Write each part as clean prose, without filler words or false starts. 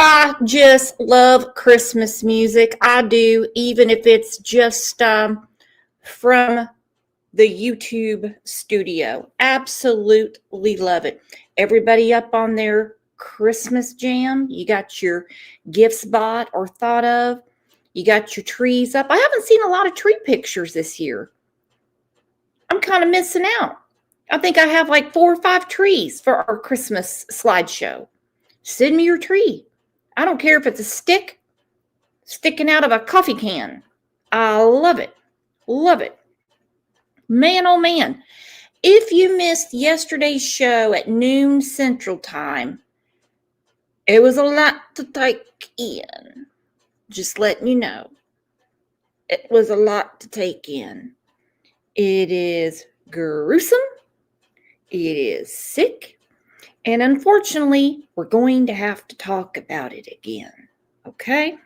I just love Christmas music. I do, even if it's just from the YouTube studio. Absolutely love it. Everybody up on their Christmas jam. You got your gifts bought or thought of. You got your trees up. I haven't seen a lot of tree pictures this year. I'm kind of missing out. I think I have like 4 or 5 trees for our Christmas slideshow. Send me your tree. I don't care if it's a stick sticking out of a coffee can. I love it. Love it. Man, oh man. If you missed yesterday's show at noon Central Time, it was a lot to take in. Just letting you know. It was a lot to take in. It is gruesome. It is sick. And unfortunately, we're going to have to talk about it again. Okay?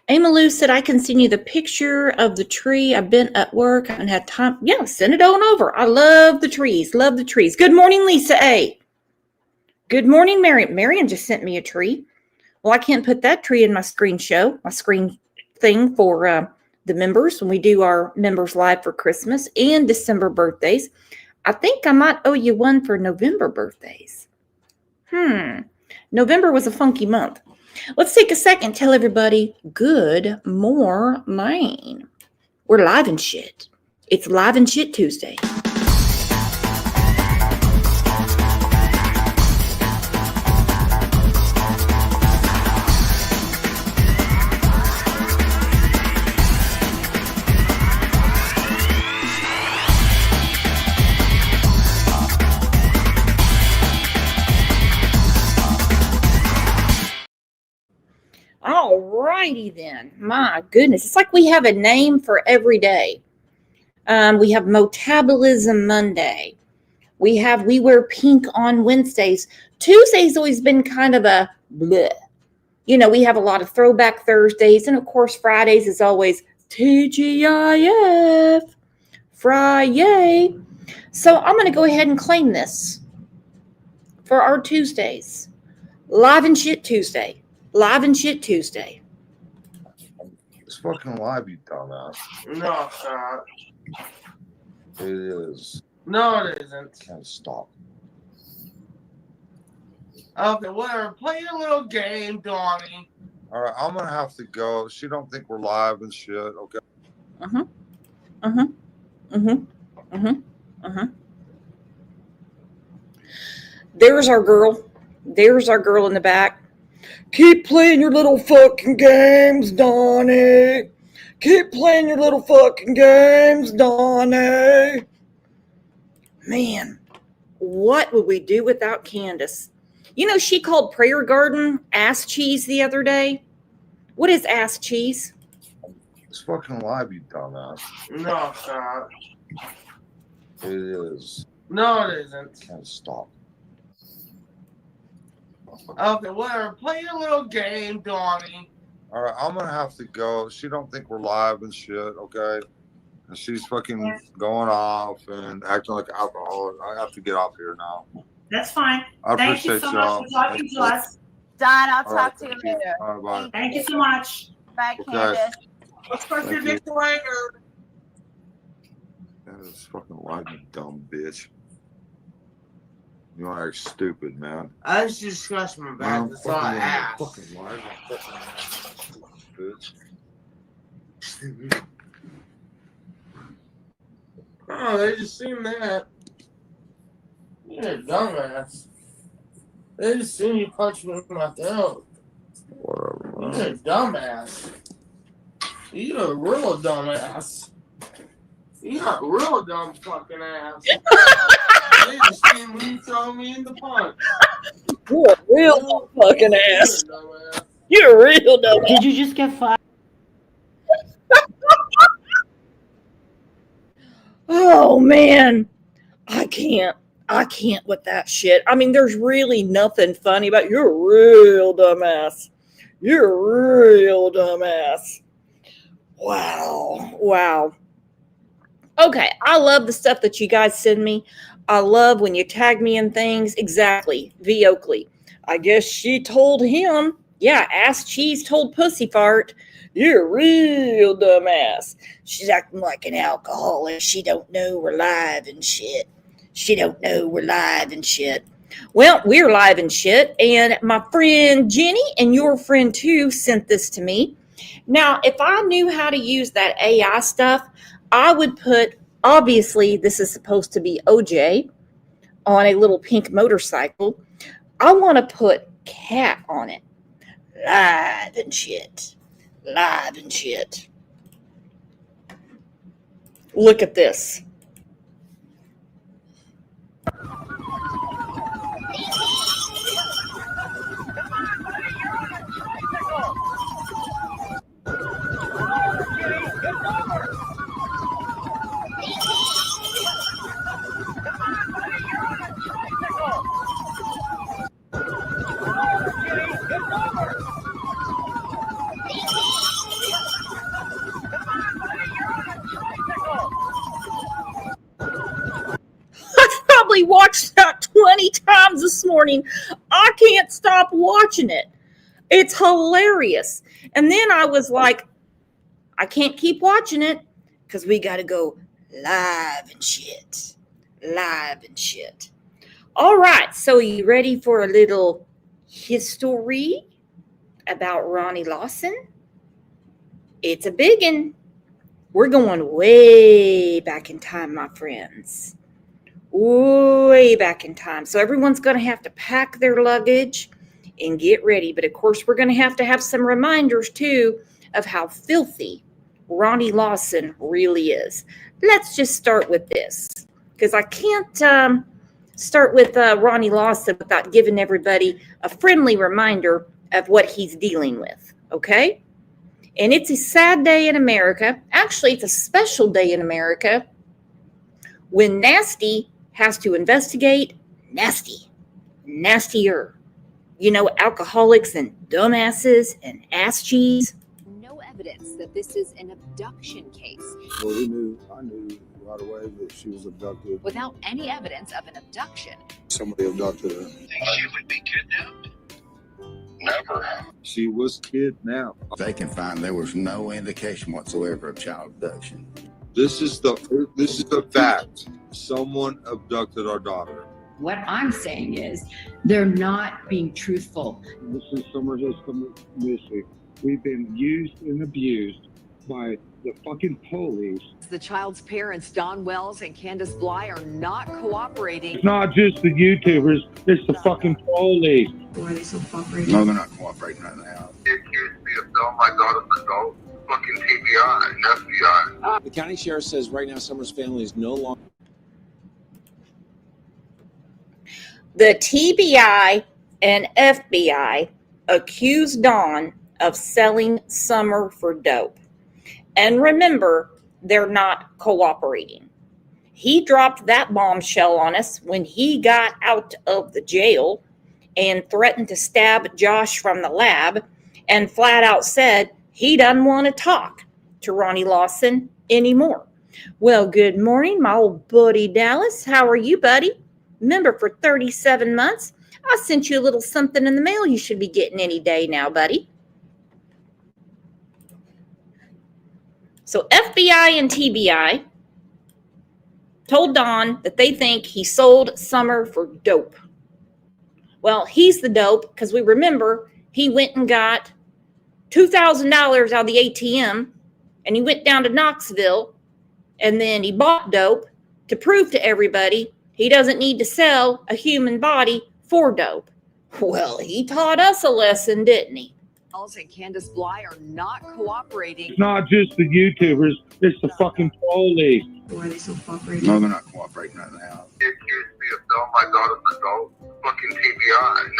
Amy said, I can send you the picture of the tree. I've been at work. I haven't had time. Yeah, send it on over. I love the trees. Love the trees. Good morning, Lisa A. Good morning, Marion. Marion just sent me a tree. Well, I can't put that tree in my screen thing for the members when we do our members live for Christmas and December birthdays. I think I might owe you one for November birthdays. November was a funky month. Let's take a second. Tell everybody good morning. We're live and shit. It's Live and Shit Tuesday. Alrighty then. My goodness. It's like we have a name for every day. We have Metabolism Monday. We wear pink on Wednesdays. Tuesday's always been kind of a bleh. You know, we have a lot of throwback Thursdays. And of course, Fridays is always TGIF. Friday. So I'm going to go ahead and claim this for our Tuesdays. Live and Shit Tuesday. Live and Shit Tuesday. It's fucking live, you dumbass. No, it's not. It is. No, it isn't. Can't stop. Okay, whatever. Play your little game, Donnie. All right, I'm gonna have to go. She don't think we're live and shit. Okay. There's our girl. There's our girl in the back. Keep playing your little fucking games, Donnie. Keep playing your little fucking games, Donnie. Man, what would we do without Candace? You know, she called Prayer Garden ass cheese the other day. What is ass cheese? It's fucking live, you dumbass. No, it's not. It is. No, it isn't. Can't stop. Okay, whatever. Play your little game, Donnie. All right, I'm gonna have to go. She don't think we're live and shit. Okay. And she's fucking going off and acting like an alcoholic. I have to get off here now. That's fine. I Thank you appreciate so y'all. much for talking to us. Don, I'll All right, talk to you thank later. All right, bye. Thank you so much. Bye, Okay. Candace. Let's go Thank through you. Victor later. Man, it's fucking live, you dumb bitch. You want to act stupid, man. I just discussed my back. That's all I asked. Fucking live, you fucking bitch. Oh, they just seen that. You're a dumbass. They just seen you punch me in my throat. Whatever, You're man. a dumbass. You're a real dumbass. You got real dumb fucking ass. They just seen me throw me in the punch. You're a real fucking ass. You're a dumbass. You're a real dumb ass. Did you just get fired? Oh, man. I can't with that shit. I mean, there's really nothing funny about you're a real dumbass. You're a real dumbass. Wow. Okay, I love the stuff that you guys send me. I love when you tag me in things. Exactly. V. Oakley. I guess she told him Yeah, Ass Cheese told Pussy Fart, "You're a real dumbass. She's acting like an alcoholic. She don't know we're live and shit. She don't know we're live and shit." Well, we're live and shit, and my friend Jenny and your friend too sent this to me. Now, if I knew how to use that AI stuff, I would put, obviously, this is supposed to be OJ on a little pink motorcycle. I want to put cat on it. Live and shit. Live and shit. Look at this. Probably watched that 20 times this morning. I can't stop watching it. It's hilarious. And then I was like, I can't keep watching it because we got to go live and shit. Live and shit. All right. So you ready for a little history about Ronnie Lawson? It's a big one. We're going way back in time, my friends. Way back in time. So everyone's going to have to pack their luggage and get ready. But of course, we're going to have some reminders too of how filthy Ronnie Lawson really is. Let's just start with this, because I can't start with Ronnie Lawson without giving everybody a friendly reminder of what he's dealing with. Okay? And it's a sad day in America. Actually, it's a special day in America when Nasty has to investigate nastier. You know, alcoholics and dumbasses and ass cheese. No evidence that this is an abduction case. Well, I knew right away that she was abducted. Without any evidence of an abduction. Somebody abducted her. Think she would be kidnapped? Never. She was kidnapped. They can find there was no indication whatsoever of child abduction. This is the fact. Someone abducted our daughter. What I'm saying is they're not being truthful. This is Summerhill Missy. We've been used and abused by the fucking police. The child's parents, Don Wells and Candace Bly, are not cooperating. It's not just the YouTubers, it's the fucking police. Why are they so cooperating? No, they're not cooperating right now. They accused me of selling my daughter's adult. Fucking TBI and FBI. The county sheriff says right now Summer's family is no longer. The TBI and FBI accused Dawn of selling Summer for dope. And remember, they're not cooperating. He dropped that bombshell on us when he got out of the jail and threatened to stab Josh from the lab and flat out said he doesn't want to talk to Ronnie Lawson anymore. Well, good morning, my old buddy Dallas. How are you, buddy? Remember, for 37 months, I sent you a little something in the mail you should be getting any day now, buddy. So FBI and TBI told Don that they think he sold Summer for dope. Well, he's the dope because we remember he went and got $2,000 out of the ATM and he went down to Knoxville and then he bought dope to prove to everybody he doesn't need to sell a human body for dope. Well, he taught us a lesson, didn't he? Wells and Candace Bly are not cooperating. It's not just the YouTubers, it's the fucking police. Why are they so cooperating? No, they're not cooperating right now. They accused me of selling my daughter's adult. Fucking TBI and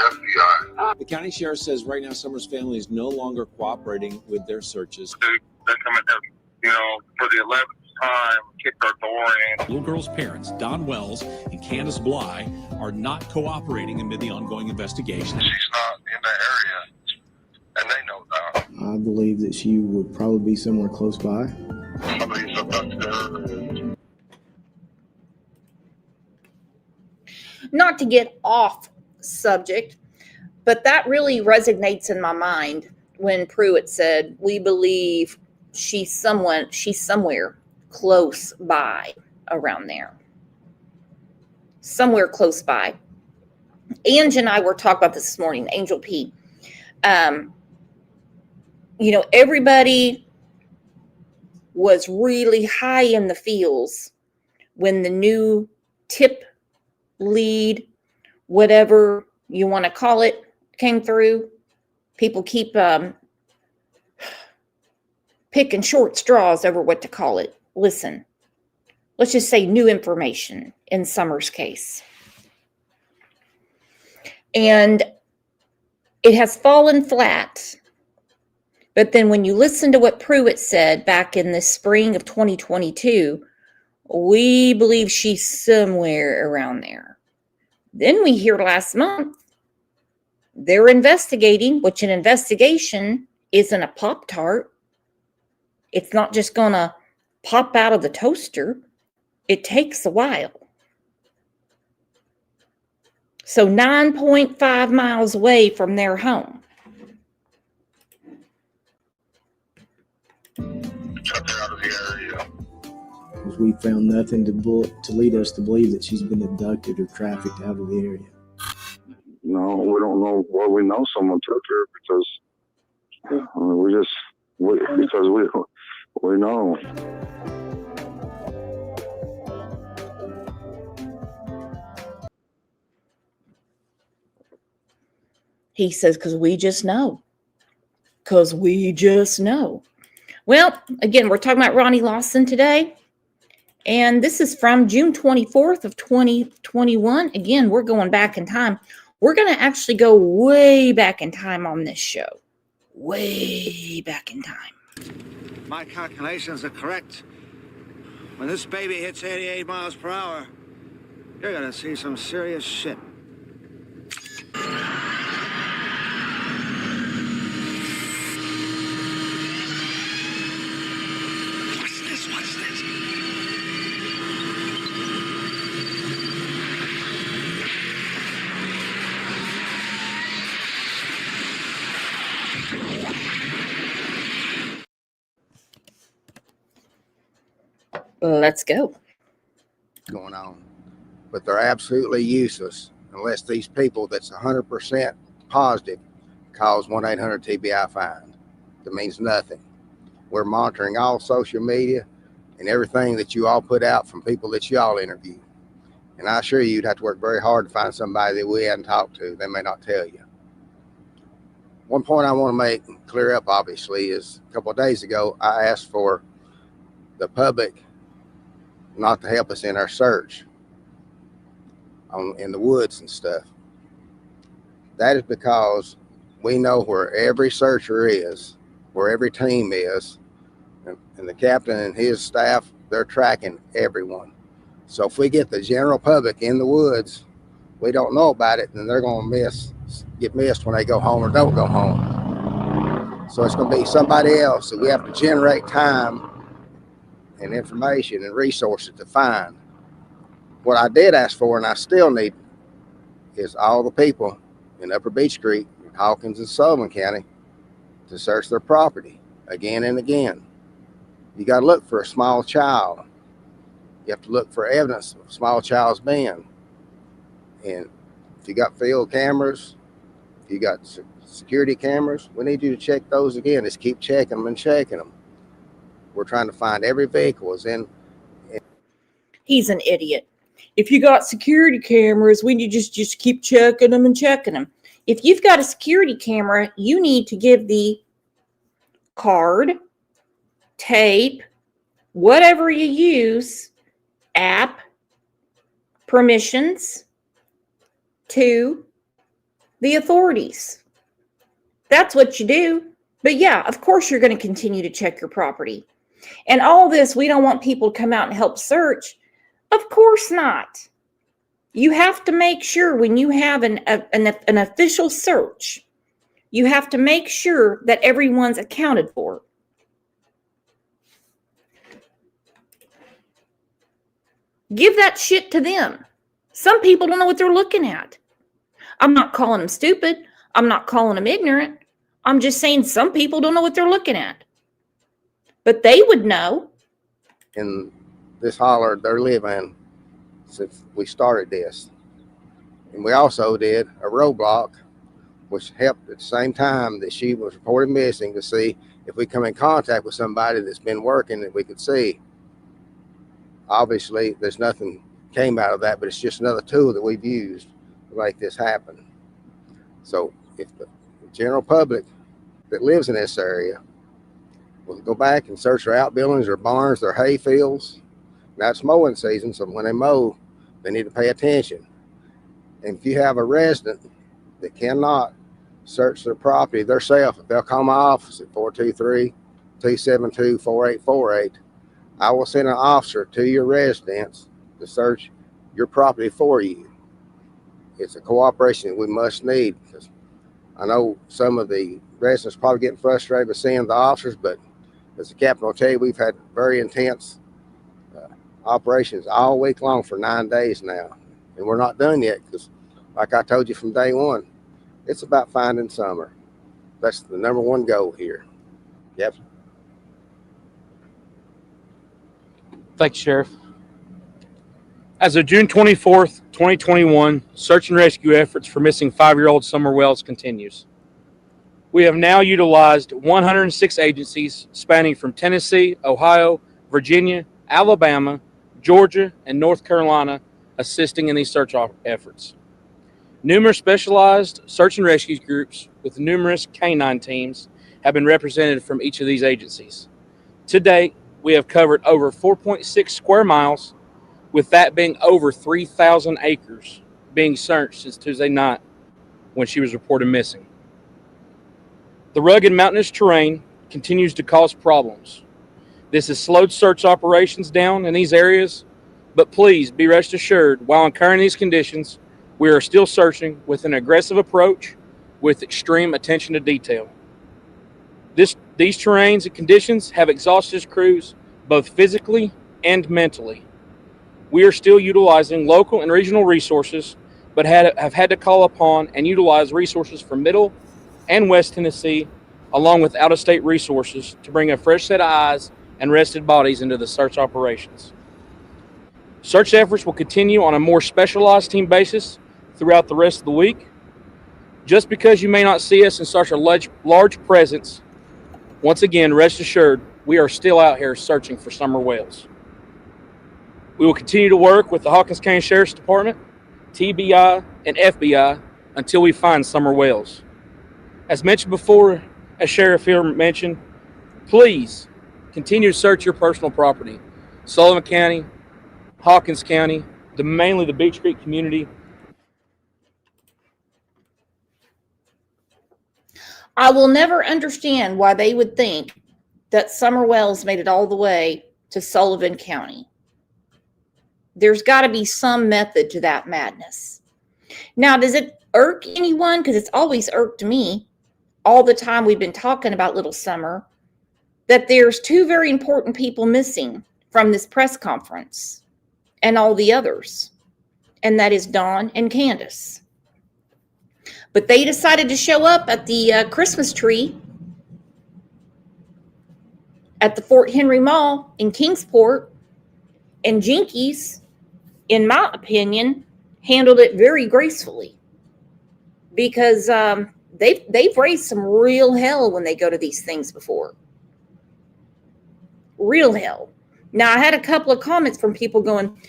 FBI. The county sheriff says right now Summer's family is no longer cooperating with their searches. They're coming down, for the 11th time, kicked our door in. Little girl's parents, Don Wells and Candace Bly, are not cooperating amid the ongoing investigation. She's not in the area, and they know that. I believe that she would probably be somewhere close by. Somebody's abducted her. Not to get off subject, But that really resonates in my mind when Pruitt said, we believe she's somewhere close by around there. Somewhere close by. Ange and I were talking about this morning, Angel P. Everybody was really high in the feels when the new tip lead, whatever you want to call it, came through. People keep picking short straws over what to call it. Listen, let's just say new information in Summer's case. And it has fallen flat. But then when you listen to what Pruitt said back in the spring of 2022, we believe she's somewhere around there. Then we hear last month they're investigating, which an investigation isn't a Pop-Tart. It's not just going to pop out of the toaster. It takes a while. So 9.5 miles away from their home. Because we found nothing to lead us to believe that she's been abducted or trafficked out of the area. No, we don't know. Well, we know someone took her because we know. He says, because we just know. Because we just know. Well, again, we're talking about Ronnie Lawson today. And this is from June 24th of 2021. Again, we're going back in time. We're going to actually go way back in time on this show. Way back in time. My calculations are correct. When this baby hits 88 miles per hour, you're going to see some serious shit. What's this? Let's go. Going on, but they're absolutely useless unless these people that's 100% positive calls 1-800-TBI find. That means nothing. We're monitoring all social media and everything that you all put out from people that you all interview. And I assure you, you'd have to work very hard to find somebody that we hadn't talked to. They may not tell you. One point I want to make clear up, obviously, is a couple of days ago, I asked for the public not to help us in our search in the woods and stuff. That is because we know where every searcher is, where every team is, and the captain and his staff, they're tracking everyone. So if we get the general public in the woods, we don't know about it, then they're going to get missed when they go home or don't go home. So it's going to be somebody else that we have to generate time and information and resources to find. What I did ask for, and I still need, is all the people in Upper Beach Creek, Hawkins, and Sullivan County to search their property again and again. You got to look for a small child. You have to look for evidence of a small child's being. And if you got field cameras, if you got security cameras, we need you to check those again. Just keep checking them and checking them. We're trying to find every vehicle is in. He's an idiot. If you got security cameras, we need just keep checking them and checking them. If you've got a security camera, you need to give the card, tape, whatever you use, app, permissions to the authorities. That's what you do. But yeah, of course you're going to continue to check your property. And all this, we don't want people to come out and help search. Of course not. You have to make sure when you have an official search, you have to make sure that everyone's accounted for. Give that shit to them. Some people don't know what they're looking at. I'm not calling them stupid. I'm not calling them ignorant. I'm just saying some people don't know what they're looking at. But they would know. In this holler they're living since we started this. And we also did a roadblock, which helped at the same time that she was reported missing, to see if we come in contact with somebody that's been working that we could see. Obviously, there's nothing came out of that, but it's just another tool that we've used to make this happen. So if the general public that lives in this area will go back and search their outbuildings, their barns, their hay fields. Now it's mowing season, so when they mow, they need to pay attention. And if you have a resident that cannot search their property themselves, if they'll call my office at 423-272-4848, I will send an officer to your residence to search your property for you. It's a cooperation that we must need, because I know some of the residents probably getting frustrated with seeing the officers, but as the captain will tell you, we've had very intense operations all week long for 9 days now. And we're not done yet, because like I told you from day one, it's about finding Summer. That's the number one goal here. Yep. Thank you, Sheriff. As of June 24th, 2021, search and rescue efforts for missing 5-year-old Summer Wells continues. We have now utilized 106 agencies spanning from Tennessee, Ohio, Virginia, Alabama, Georgia, and North Carolina assisting in these search efforts. Numerous specialized search and rescue groups with numerous canine teams have been represented from each of these agencies. To date, we have covered over 4.6 square miles, with that being over 3,000 acres being searched since Tuesday night when she was reported missing. The rugged mountainous terrain continues to cause problems. This has slowed search operations down in these areas, but please be rest assured, while incurring these conditions, we are still searching with an aggressive approach with extreme attention to detail. These terrains and conditions have exhausted crews both physically and mentally. We are still utilizing local and regional resources, but have had to call upon and utilize resources from Middle and West Tennessee, along with out-of-state resources, to bring a fresh set of eyes and rested bodies into the search operations. Search efforts will continue on a more specialized team basis throughout the rest of the week. Just because you may not see us in such a large presence, once again, rest assured, we are still out here searching for Summer Wells. We will continue to work with the Hawkins County Sheriff's Department, TBI, and FBI until we find Summer Wells. As mentioned before, as Sheriff here mentioned, please continue to search your personal property. Sullivan County, Hawkins County, mainly the Beach Creek community. I will never understand why they would think that Summer Wells made it all the way to Sullivan County. There's got to be some method to that madness. Now, does it irk anyone? Because it's always irked me all the time we've been talking about little Summer, that there's 2 very important people missing from this press conference and all the others, and that is Dawn and Candace. But they decided to show up at the Christmas tree at the Fort Henry Mall in Kingsport, and Jinkies, in my opinion, handled it very gracefully, because they've raised some real hell when they go to these things before. Real hell. Now, I had a couple of comments from people going,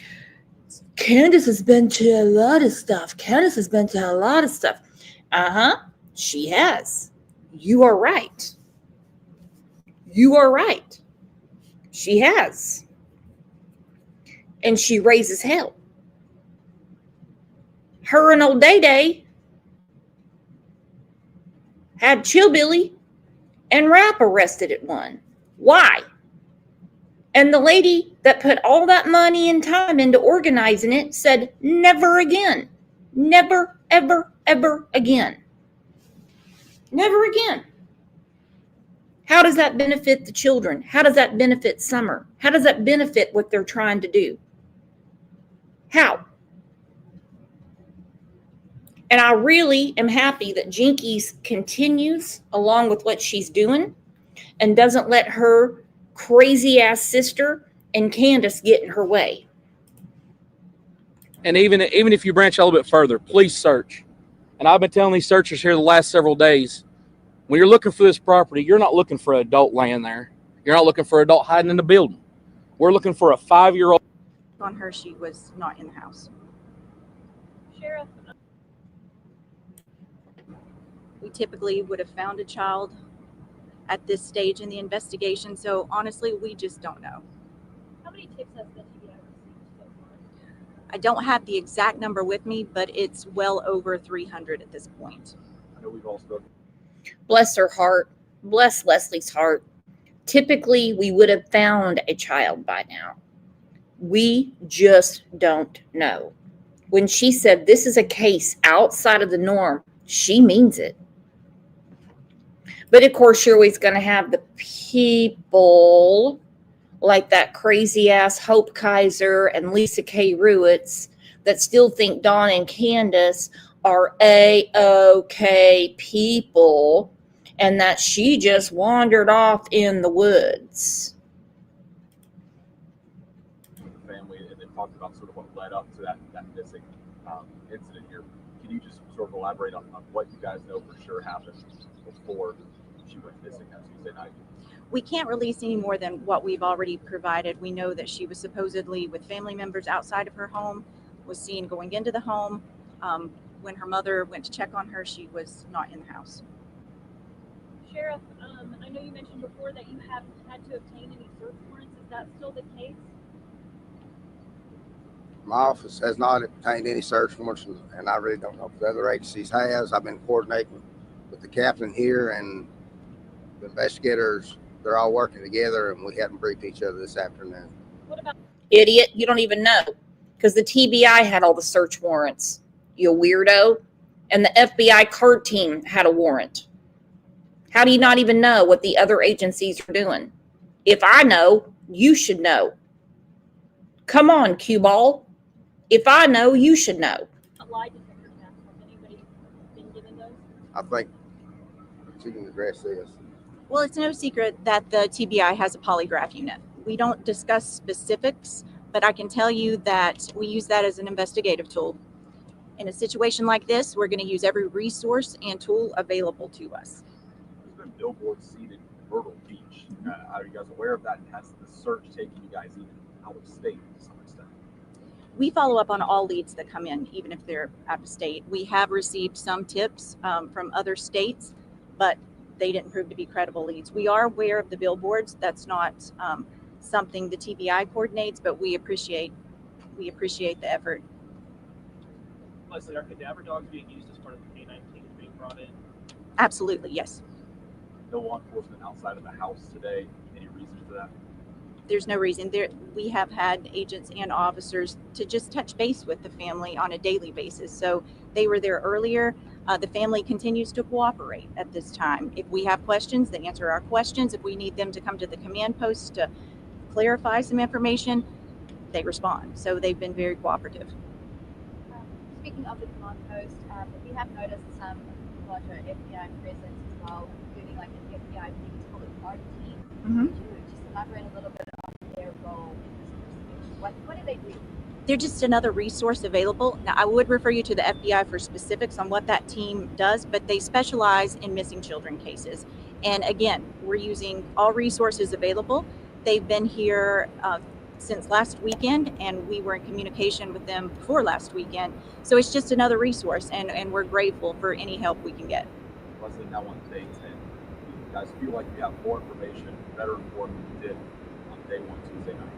Candace has been to a lot of stuff. Candace has been to a lot of stuff. She has. You are right. You are right. She has. And she raises hell. Her and old Day Day had Chillbilly and Rap arrested at one. Why? And the lady that put all that money and time into organizing it said, never again. Never, ever, ever again. Never again. How does that benefit the children? How does that benefit Summer? How does that benefit what they're trying to do? How? And I really am happy that Jinkies continues along with what she's doing and doesn't let her crazy ass sister and Candace get in her way. And even if you branch a little bit further, please search. And I've been telling these searchers here the last several days, when you're looking for this property, you're not looking for an adult laying there. You're not looking for an adult hiding in the building. We're looking for a 5-year-old. On her, she was not in the house. Sheriff, We typically would have found a child at this stage in the investigation, so honestly, we just don't know. how many tips has the TBI received so far? I don't have the exact number with me, but it's well over 300 at this point. I know we've all spoken. Bless her heart. Bless Leslie's heart. Typically, we would have found a child by now. We just don't know. When she said this is a case outside of the norm, she means it. But of course, you're always going to have the people like that crazy ass Hope Kaiser and Lisa K. Ruitz that still think Dawn and Candace are A-OK people and that she just wandered off in the woods. The family, and then talked about sort of what led up to that missing incident here. Can you just sort of elaborate on what you guys know for sure happened before she went missing that Tuesday night? We can't release any more than what we've already provided. We know that she was supposedly with family members outside of her home, was seen going into the home. When her mother went to check on her, she was not in the house. Sheriff, I know you mentioned before that you haven't had to obtain any search warrants. Is that still the case? My office has not obtained any search warrants, and I really don't know if the other agencies has. I've been coordinating with the captain here and the investigators. They're all working together, and we haven't briefed each other this afternoon. What about Idiot, you don't even know because the TBI had all the search warrants, you weirdo. And the FBI card team had a warrant. How do you not even know what the other agencies are doing? If I know, you should know. Come on, cue ball. If I know, you should know. lie detector tests? Has anybody been given those? I think she can address this. Well, it's no secret that the TBI has a polygraph unit. We don't discuss specifics, but I can tell you that we use that as an investigative tool. In a situation like this, we're going to use every resource and tool available to us. There's been billboards seen in Myrtle Beach. Are you guys aware of that? And has the search taken you guys even out of state to some extent? We follow up on all leads that come in, even if they're out of state. We have received some tips from other states, but they didn't prove to be credible leads. We are aware of the billboards. That's not something the TBI coordinates, but we appreciate the effort. Leslie, are cadaver dogs being used as part of the canine team being brought in? Absolutely, yes. No law enforcement outside of the house today. Any reason for that? There's no reason. We have had agents and officers to just touch base with the family on a daily basis. So they were there earlier. The family continues to cooperate at this time. If we have questions, they answer our questions. If we need them to come to the command post to clarify some information, they respond. So they've been very cooperative. Speaking of the command post, we have noticed some larger FBI presence as well, including like an FBI police public party team. Could you just elaborate a little bit on their role in this investigation? What do they do? They're just another resource available. Now, I would refer you to the FBI for specifics on what that team does, but they specialize in missing children cases. And again, we're using all resources available. They've been here since last weekend, and we were in communication with them before last weekend. So it's just another resource, and we're grateful for any help we can get. Leslie, now on day 10, you guys feel like you have more information, better informed than you did on day 1 Tuesday night?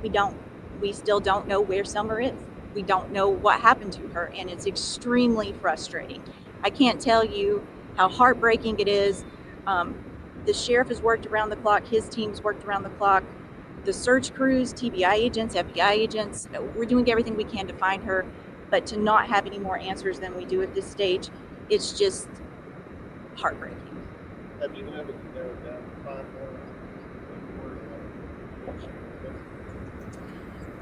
We don't. We still don't know where Summer is. We don't know what happened to her, and it's extremely frustrating. I can't tell you how heartbreaking it is. The sheriff has worked around the clock. His team's worked around the clock. The search crews, TBI agents, FBI agents, we're doing everything we can to find her, but to not have any more answers than we do at this stage, it's just heartbreaking. Have you been able to narrow down to find more?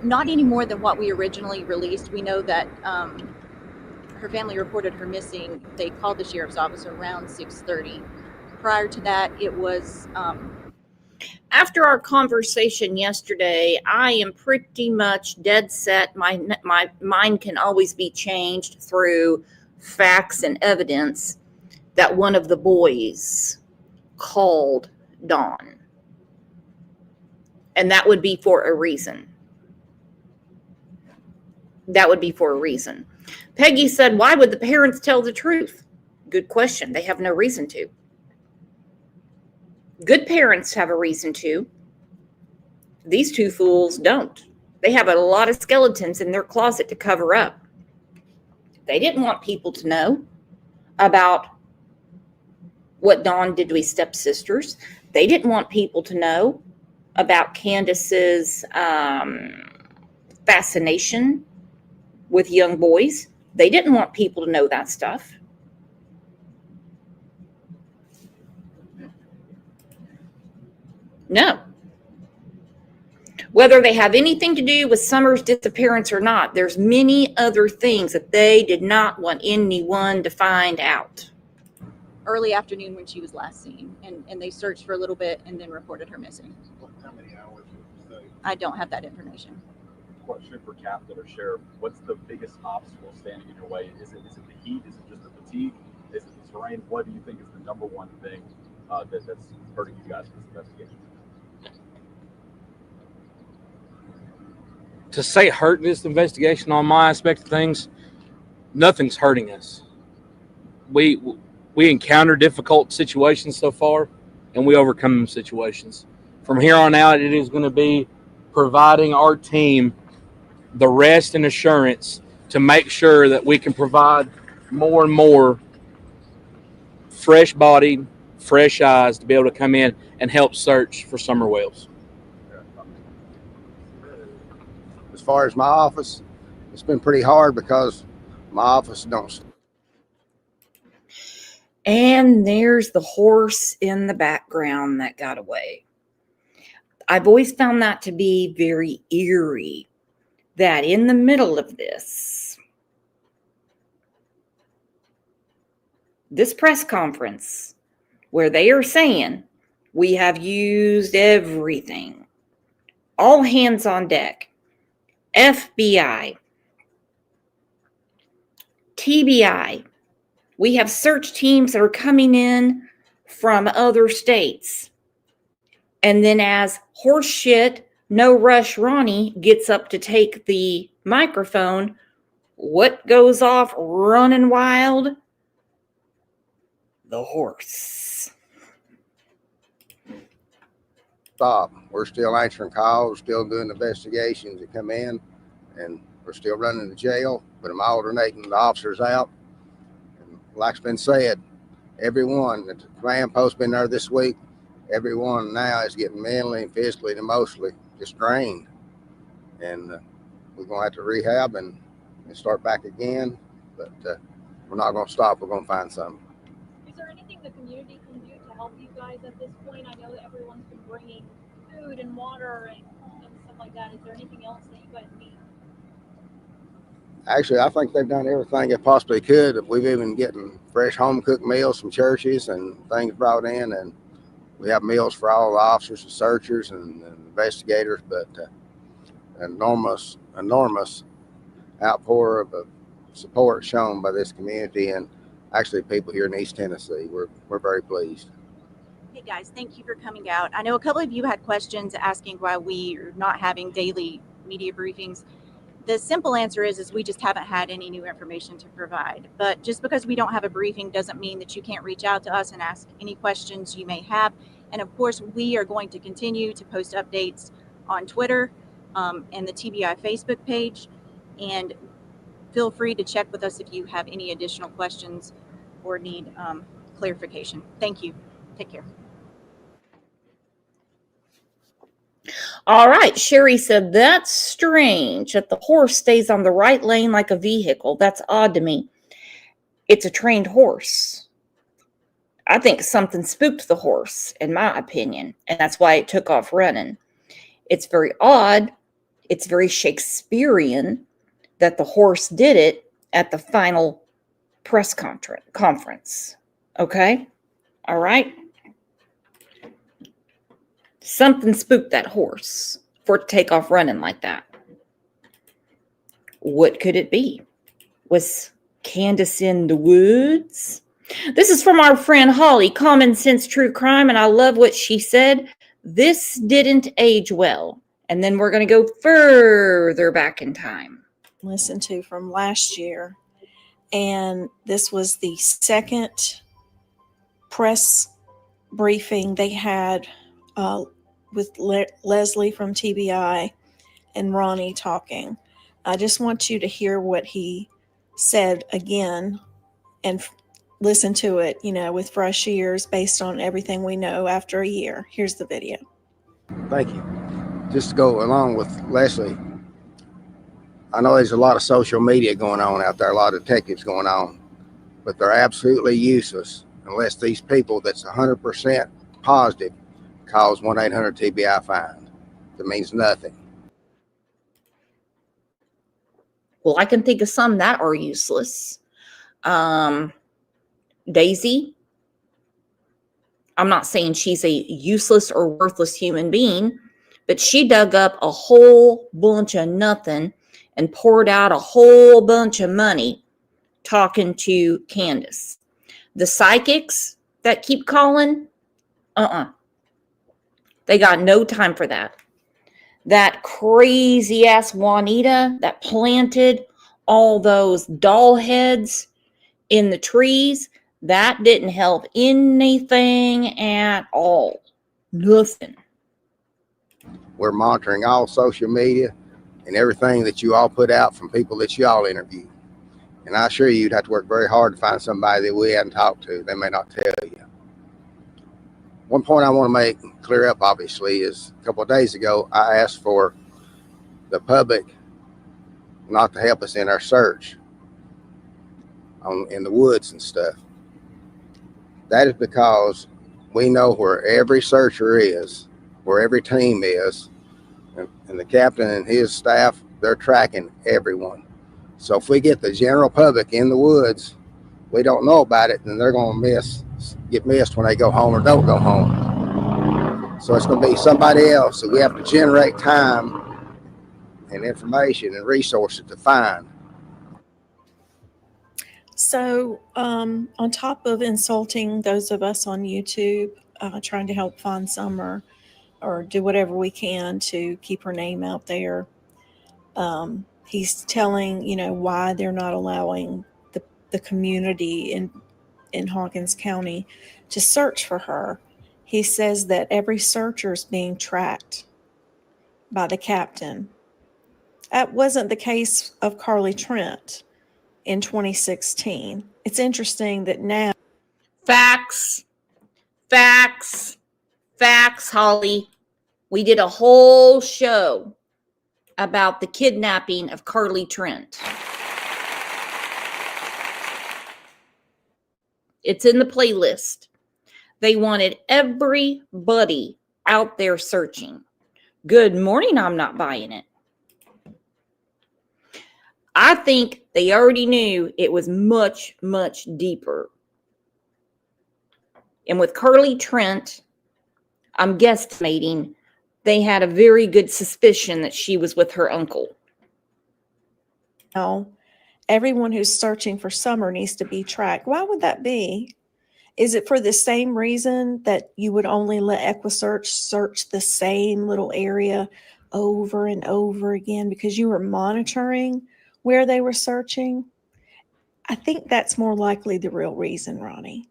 Not any more than what we originally released. We know that her family reported her missing, they called the sheriff's office around 6:30. Prior to that, it was After our conversation yesterday, I am pretty much dead set. My mind can always be changed through facts and evidence that one of the boys called Dawn. And that would be for a reason. That would be for a reason. Peggy said, why would the parents tell the truth? Good question. They have no reason to. Good parents have a reason to. These two fools don't. They have a lot of skeletons in their closet to cover up. They didn't want people to know about what Dawn did to his stepsisters. They didn't want people to know about Candace's fascination with young boys. They didn't want people to know that stuff. No. Whether they have anything to do with Summer's disappearance or not, there's many other things that they did not want anyone to find out. early afternoon when she was last seen, and they searched for a little bit and then reported her missing. How many hours would you say? I don't have that information. Question for Captain or Sheriff: what's the biggest obstacle standing in your way? Is it the heat? Is it just the fatigue? Is it the terrain? What do you think is the number one thing that's hurting you guys in this investigation? To say hurting this investigation on my aspect of things, nothing's hurting us. We encounter difficult situations so far, and we overcome them situations. From here on out, it is going to be providing our team the rest and assurance to make sure that we can provide more and more fresh-bodied, fresh eyes to be able to come in and help search for Summer Wells. As far as my office, it's been pretty hard because my office don't. And there's the horse in the background that got away. I've always found that to be very eerie, that in the middle of this press conference where they are saying, we have used everything, all hands on deck, FBI, TBI, we have search teams that are coming in from other states. And then as horseshit, no rush Ronnie gets up to take the microphone, what goes off running wild? The horse. Stop. We're still answering calls, still doing investigations that come in, and we're still running the jail, but I'm alternating the officers out. And like's been said, everyone at the command post been there this week, everyone now is getting mentally and physically and emotionally just drained. And we're going to have to rehab and start back again, but we're not going to stop. We're going to find something. Is there anything the community can do to help you guys at this point? I know that everyone's been bringing food and water and stuff like that. Is there anything else that you guys need? Actually, I think they've done everything they possibly could. We've even getting fresh home cooked meals from churches and things brought in, and we have meals for all the officers and searchers and investigators, but enormous outpour of support shown by this community and actually people here in East Tennessee. We're very pleased. Hey guys, thank you for coming out. I know a couple of you had questions asking why we are not having daily media briefings. The simple answer is we just haven't had any new information to provide. But just because we don't have a briefing doesn't mean that you can't reach out to us and ask any questions you may have. And of course, we are going to continue to post updates on Twitter and the TBI Facebook page. And feel free to check with us if you have any additional questions or need clarification. Thank you. Take care. All right, Sherry said, that's strange that the horse stays on the right lane like a vehicle. That's odd to me. It's a trained horse. I think something spooked the horse, in my opinion, and that's why it took off running. It's very odd. It's very Shakespearean that the horse did it at the final press conference. Okay? All right? Something spooked that horse for it to take off running like that. What could it be? Was Candace in the woods? This is from our friend Holly, Common Sense True Crime, and I love what she said. This didn't age well. And then we're going to go further back in time. Listen to from last year. And this was the second press briefing they had with Leslie from TBI and Ronnie talking. I just want you to hear what he said again and listen to it, with fresh ears based on everything we know after a year. Here's the video. Thank you. Just to go along with Leslie, I know there's a lot of social media going on out there, a lot of detectives going on, but they're absolutely useless unless these people that's 100% positive calls 1-800-TBI find. That means nothing. Well, I can think of some that are useless. Daisy. I'm not saying she's a useless or worthless human being, but she dug up a whole bunch of nothing and poured out a whole bunch of money talking to Candace. The psychics that keep calling, they got no time for that. That crazy ass Juanita that planted all those doll heads in the trees, that didn't help anything at all. Nothing. We're monitoring all social media and everything that you all put out from people that you all interview. And I assure you, you'd have to work very hard to find somebody that we hadn't talked to. They may not tell you. One point I want to make clear up, obviously, is a couple of days ago, I asked for the public not to help us in our search in the woods and stuff. That is because we know where every searcher is, where every team is, and the captain and his staff, they're tracking everyone. So if we get the general public in the woods, we don't know about it, then they're going to get missed when they go home or don't go home. So it's going to be somebody else that we have to generate time and information and resources to find. So on top of insulting those of us on YouTube, trying to help find Summer or do whatever we can to keep her name out there, he's telling, why they're not allowing the community in Hawkins County to search for her. He says that every searcher is being tracked by the captain. That wasn't the case of Carly Trent in 2016. It's interesting that now. Facts, Holly. We did a whole show about the kidnapping of Carly Trent. It's in the playlist. They wanted everybody out there searching. Good morning, I'm not buying it. I think they already knew it was much, much deeper. And with Carly Trent, I'm guesstimating they had a very good suspicion that she was with her uncle. Now, everyone who's searching for Summer needs to be tracked. Why would that be? Is it for the same reason that you would only let EquiSearch search the same little area over and over again because you were monitoring where they were searching? I think that's more likely the real reason, Ronnie.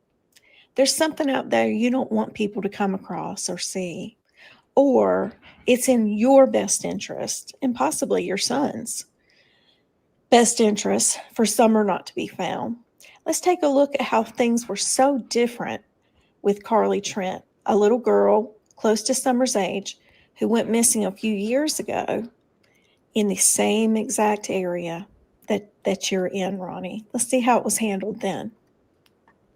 There's something out there you don't want people to come across or see, or it's in your best interest and possibly your son's best interest for Summer not to be found. Let's take a look at how things were so different with Carly Trent, a little girl close to Summer's age who went missing a few years ago in the same exact area that you're in, Ronnie. Let's see how it was handled then.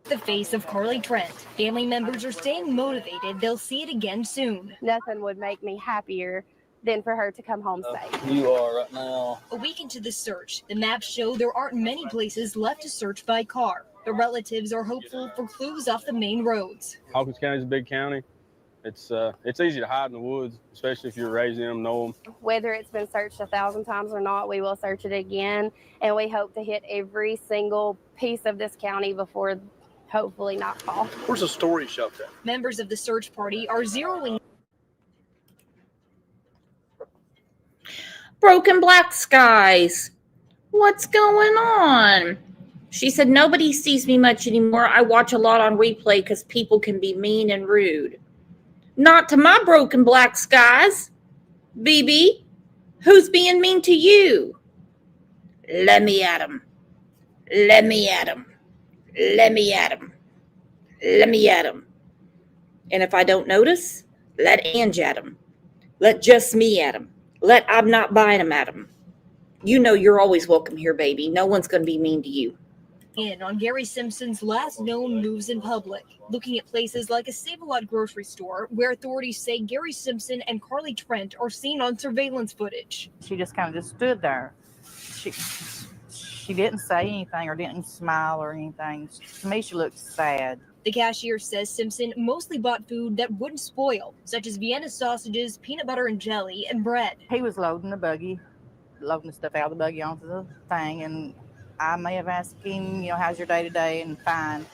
The face of Carly Trent. Family members are staying motivated. They'll see it again soon. Nothing would make me happier than for her to come home safe. You are right now. A week into the search, the maps show there aren't many places left to search by car, but relatives are hopeful for clues off the main roads. Hawkins County is a big county. It's easy to hide in the woods, especially if you're raising them, know them. Whether it's been searched 1,000 times or not, we will search it again, and we hope to hit every single piece of this county before hopefully nightfall. Where's the storage shelter? Members of the search party are zeroing Broken black skies. What's going on? She said, nobody sees me much anymore. I watch a lot on replay because people can be mean and rude. Not to my broken black skies. BB, who's being mean to you? Let me at him. Let me at him. Let me at him. Let me at him. And if I don't notice, let Ange at him. Let just me at him. Let I'm not buying him at him. You know you're always welcome here, baby. No one's going to be mean to you. in on Gary Simpson's last known moves in public, looking at places like a Save-A-Lot grocery store, where authorities say Gary Simpson and Carly Trent are seen on surveillance footage. She just kind of just stood there. She didn't say anything or didn't smile or anything. To me, she looked sad. The cashier says Simpson mostly bought food that wouldn't spoil, such as Vienna sausages, peanut butter and jelly, and bread. He was loading the buggy, loading the stuff out of the buggy onto the thing, and I may have asked him, how's your day today, and fine.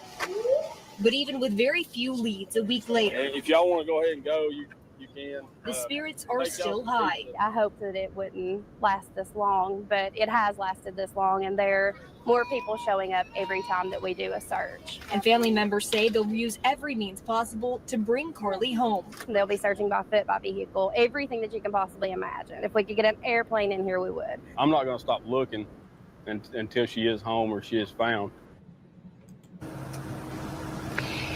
But even with very few leads a week later, If y'all want to go ahead and go, you can. the spirits are still high. I hoped that it wouldn't last this long, but it has lasted this long, and there are more people showing up every time that we do a search. And family members say they'll use every means possible to bring Carly home. They'll be searching by foot, by vehicle, everything that you can possibly imagine. If we could get an airplane in here, we would. I'm not going to stop looking until she is home or she is found.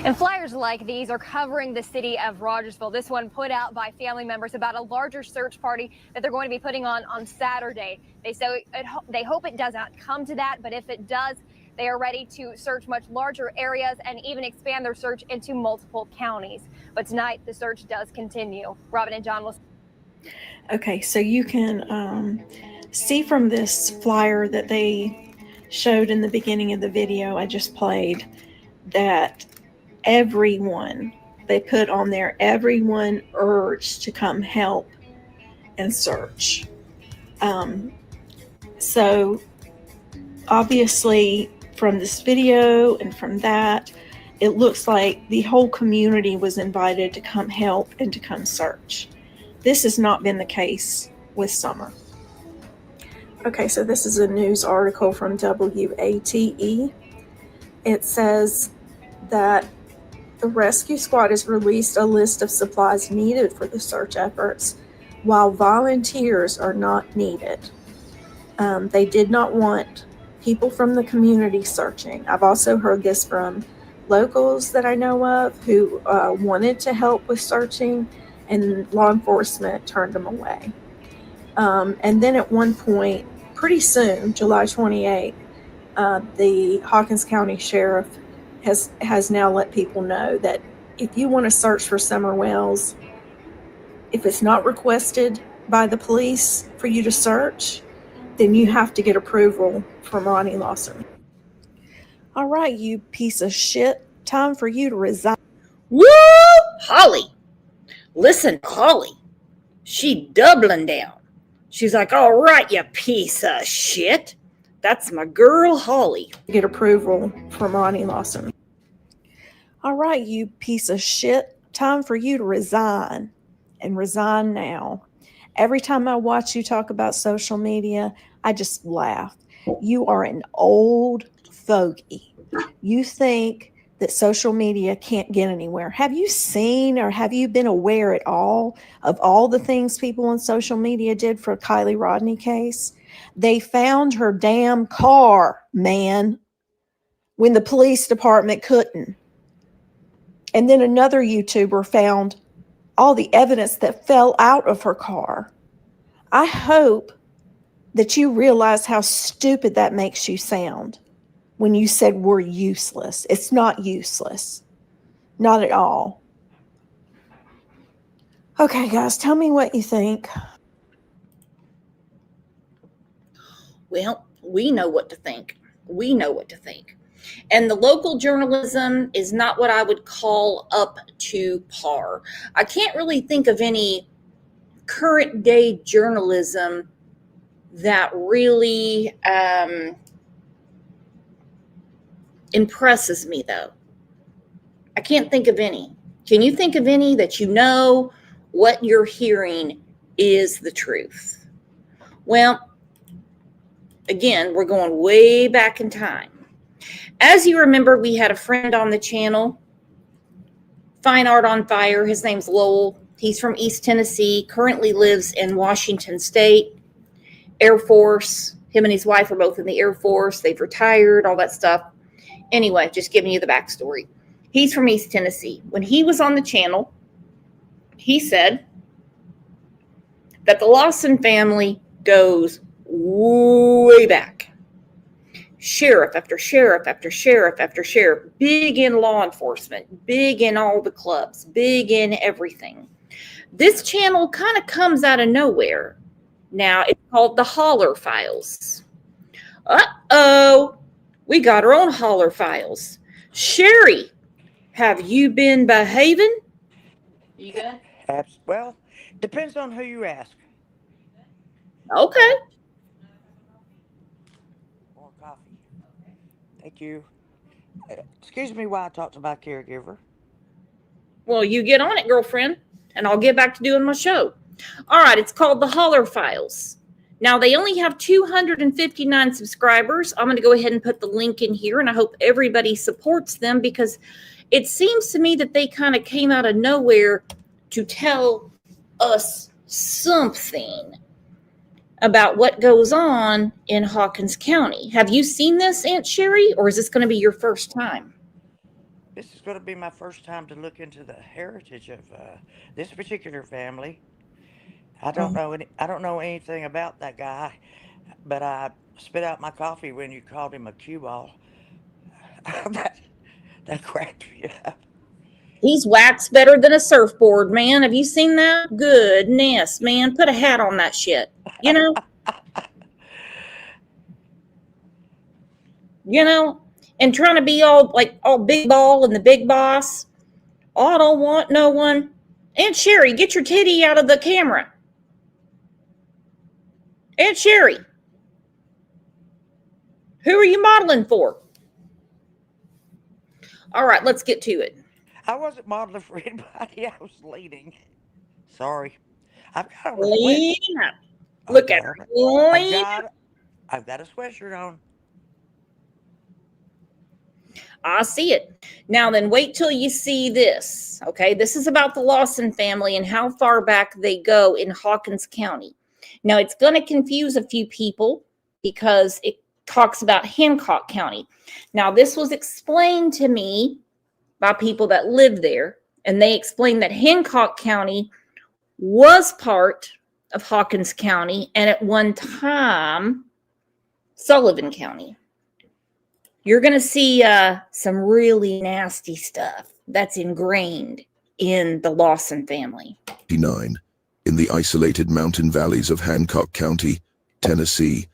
And flyers like these are covering the city of Rogersville. This one put out by family members about a larger search party that they're going to be putting on Saturday. They say they hope it does not come to that, but if it does, they are ready to search much larger areas and even expand their search into multiple counties. But tonight, the search does continue. Robin and John will. Okay, so you can see from this flyer that they showed in the beginning of the video I just played that everyone, they put on there, everyone urged to come help and search. So obviously from this video and from that, it looks like the whole community was invited to come help and to come search. This has not been the case with Summer. Okay, so this is a news article from WATE. It says that the rescue squad has released a list of supplies needed for the search efforts, while volunteers are not needed. They did not want people from the community searching. I've also heard this from locals that I know of who wanted to help with searching, and law enforcement turned them away. And then at one point, pretty soon, July 28th, the Hawkins County Sheriff has now let people know that if you want to search for Summer Wells, if it's not requested by the police for you to search, then you have to get approval from Ronnie Lawson. All right, you piece of shit. Time for you to resign. Woo! Holly. Listen, Holly. She doubling down. She's like, all right, you piece of shit. That's my girl, Holly. Get approval from Ronnie Lawson. All right, you piece of shit. Time for you to resign, and resign now. Every time I watch you talk about social media, I just laugh. You are an old fogey. You think that social media can't get anywhere. Have you seen or have you been aware at all of all the things people on social media did for Kylie Rodney case? They found her damn car, man, when the police department couldn't. And then another YouTuber found all the evidence that fell out of her car. I hope that you realize how stupid that makes you sound when you said we're useless. It's not useless. Not at all. Okay, guys, tell me what you think. Well, we know what to think. We know what to think. And the local journalism is not what I would call up to par. I can't really think of any current day journalism that really impresses me, though. I can't think of any. Can you think of any that you know what you're hearing is the truth? Well, again, we're going way back in time. As you remember, we had a friend on the channel, Fine Art on Fire. His name's Lowell. He's from East Tennessee, currently lives in Washington State, Air Force. Him and his wife are both in the Air Force. They've retired, all that stuff. Anyway, just giving you the backstory. He's from East Tennessee. When he was on the channel, he said that the Lawson family goes way back. Sheriff after sheriff after sheriff after sheriff, big in law enforcement, big in all the clubs, big in everything. This channel kind of comes out of nowhere. Now it's called the Holler Files. Uh-oh, we got our own Holler Files. Sherry, have you been behaving? You good? Well, depends on who you ask. Okay. More coffee. Thank you. Excuse me while I talk to my caregiver. Well, you get on it, girlfriend, and I'll get back to doing my show. All right, it's called the Holler Files. Now, they only have 259 subscribers. I'm going to go ahead and put the link in here, and I hope everybody supports them because it seems to me that they kind of came out of nowhere to tell us something about what goes on in Hawkins County. Have you seen this, Aunt Sherry, or is this going to be your first time? This is going to be my first time to look into the heritage of this particular family. I don't know anything about that guy, but I spit out my coffee when you called him a cue ball. that cracked me up. He's waxed better than a surfboard, man. Have you seen that? Goodness, man. Put a hat on that shit. You know? And trying to be all big ball and the big boss. Oh, I don't want no one. Aunt Sherry, get your titty out of the camera. Aunt Sherry, who are you modeling for? All right, let's get to it. I wasn't modeling for anybody. I was leading. Sorry. I've got a Lean up. Look at her. I've got a sweatshirt on. I see it. Now then, wait till you see this. Okay, this is about the Lawson family and how far back they go in Hawkins County. Now, it's going to confuse a few people because it talks about Hancock County. Now, this was explained to me by people that live there, and they explained that Hancock County was part of Hawkins County and at one time Sullivan County. You're going to see some really nasty stuff that's ingrained in the Lawson family. In the isolated mountain valleys of Hancock County, Tennessee,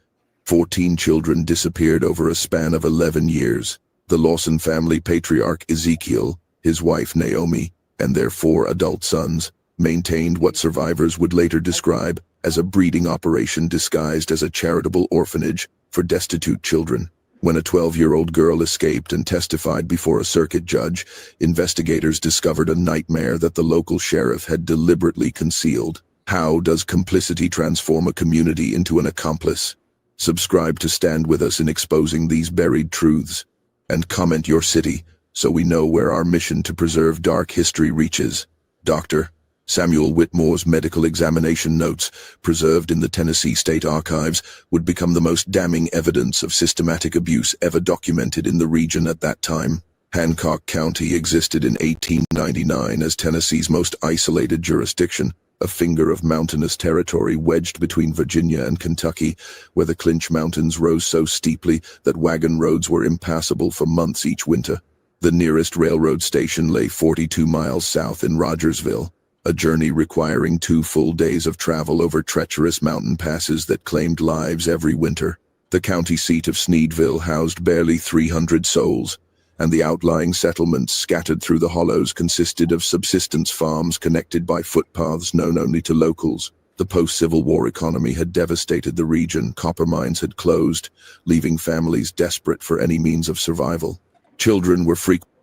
14 children disappeared over a span of 11 years. The Lawson family patriarch Ezekiel, his wife Naomi, and their 4 adult sons maintained what survivors would later describe as a breeding operation disguised as a charitable orphanage for destitute children. When a 12-year-old girl escaped and testified before a circuit judge, investigators discovered a nightmare that the local sheriff had deliberately concealed. How does complicity transform a community into an accomplice? Subscribe to stand with us in exposing these buried truths, and comment your city so we know where our mission to preserve dark history reaches. Dr. Samuel Whitmore's medical examination notes, preserved in the Tennessee State Archives, would become the most damning evidence of systematic abuse ever documented in the region at that time. Hancock County existed in 1899 as Tennessee's most isolated jurisdiction, a finger of mountainous territory wedged between Virginia and Kentucky, where the Clinch Mountains rose so steeply that wagon roads were impassable for months each winter. The nearest railroad station lay 42 miles south in Rogersville, a journey requiring 2 full days of travel over treacherous mountain passes that claimed lives every winter. The county seat of Sneedville housed barely 300 souls, and the outlying settlements scattered through the hollows consisted of subsistence farms connected by footpaths known only to locals. The post-Civil War economy had devastated the region. Copper mines had closed, leaving families desperate for any means of survival. Children were frequently...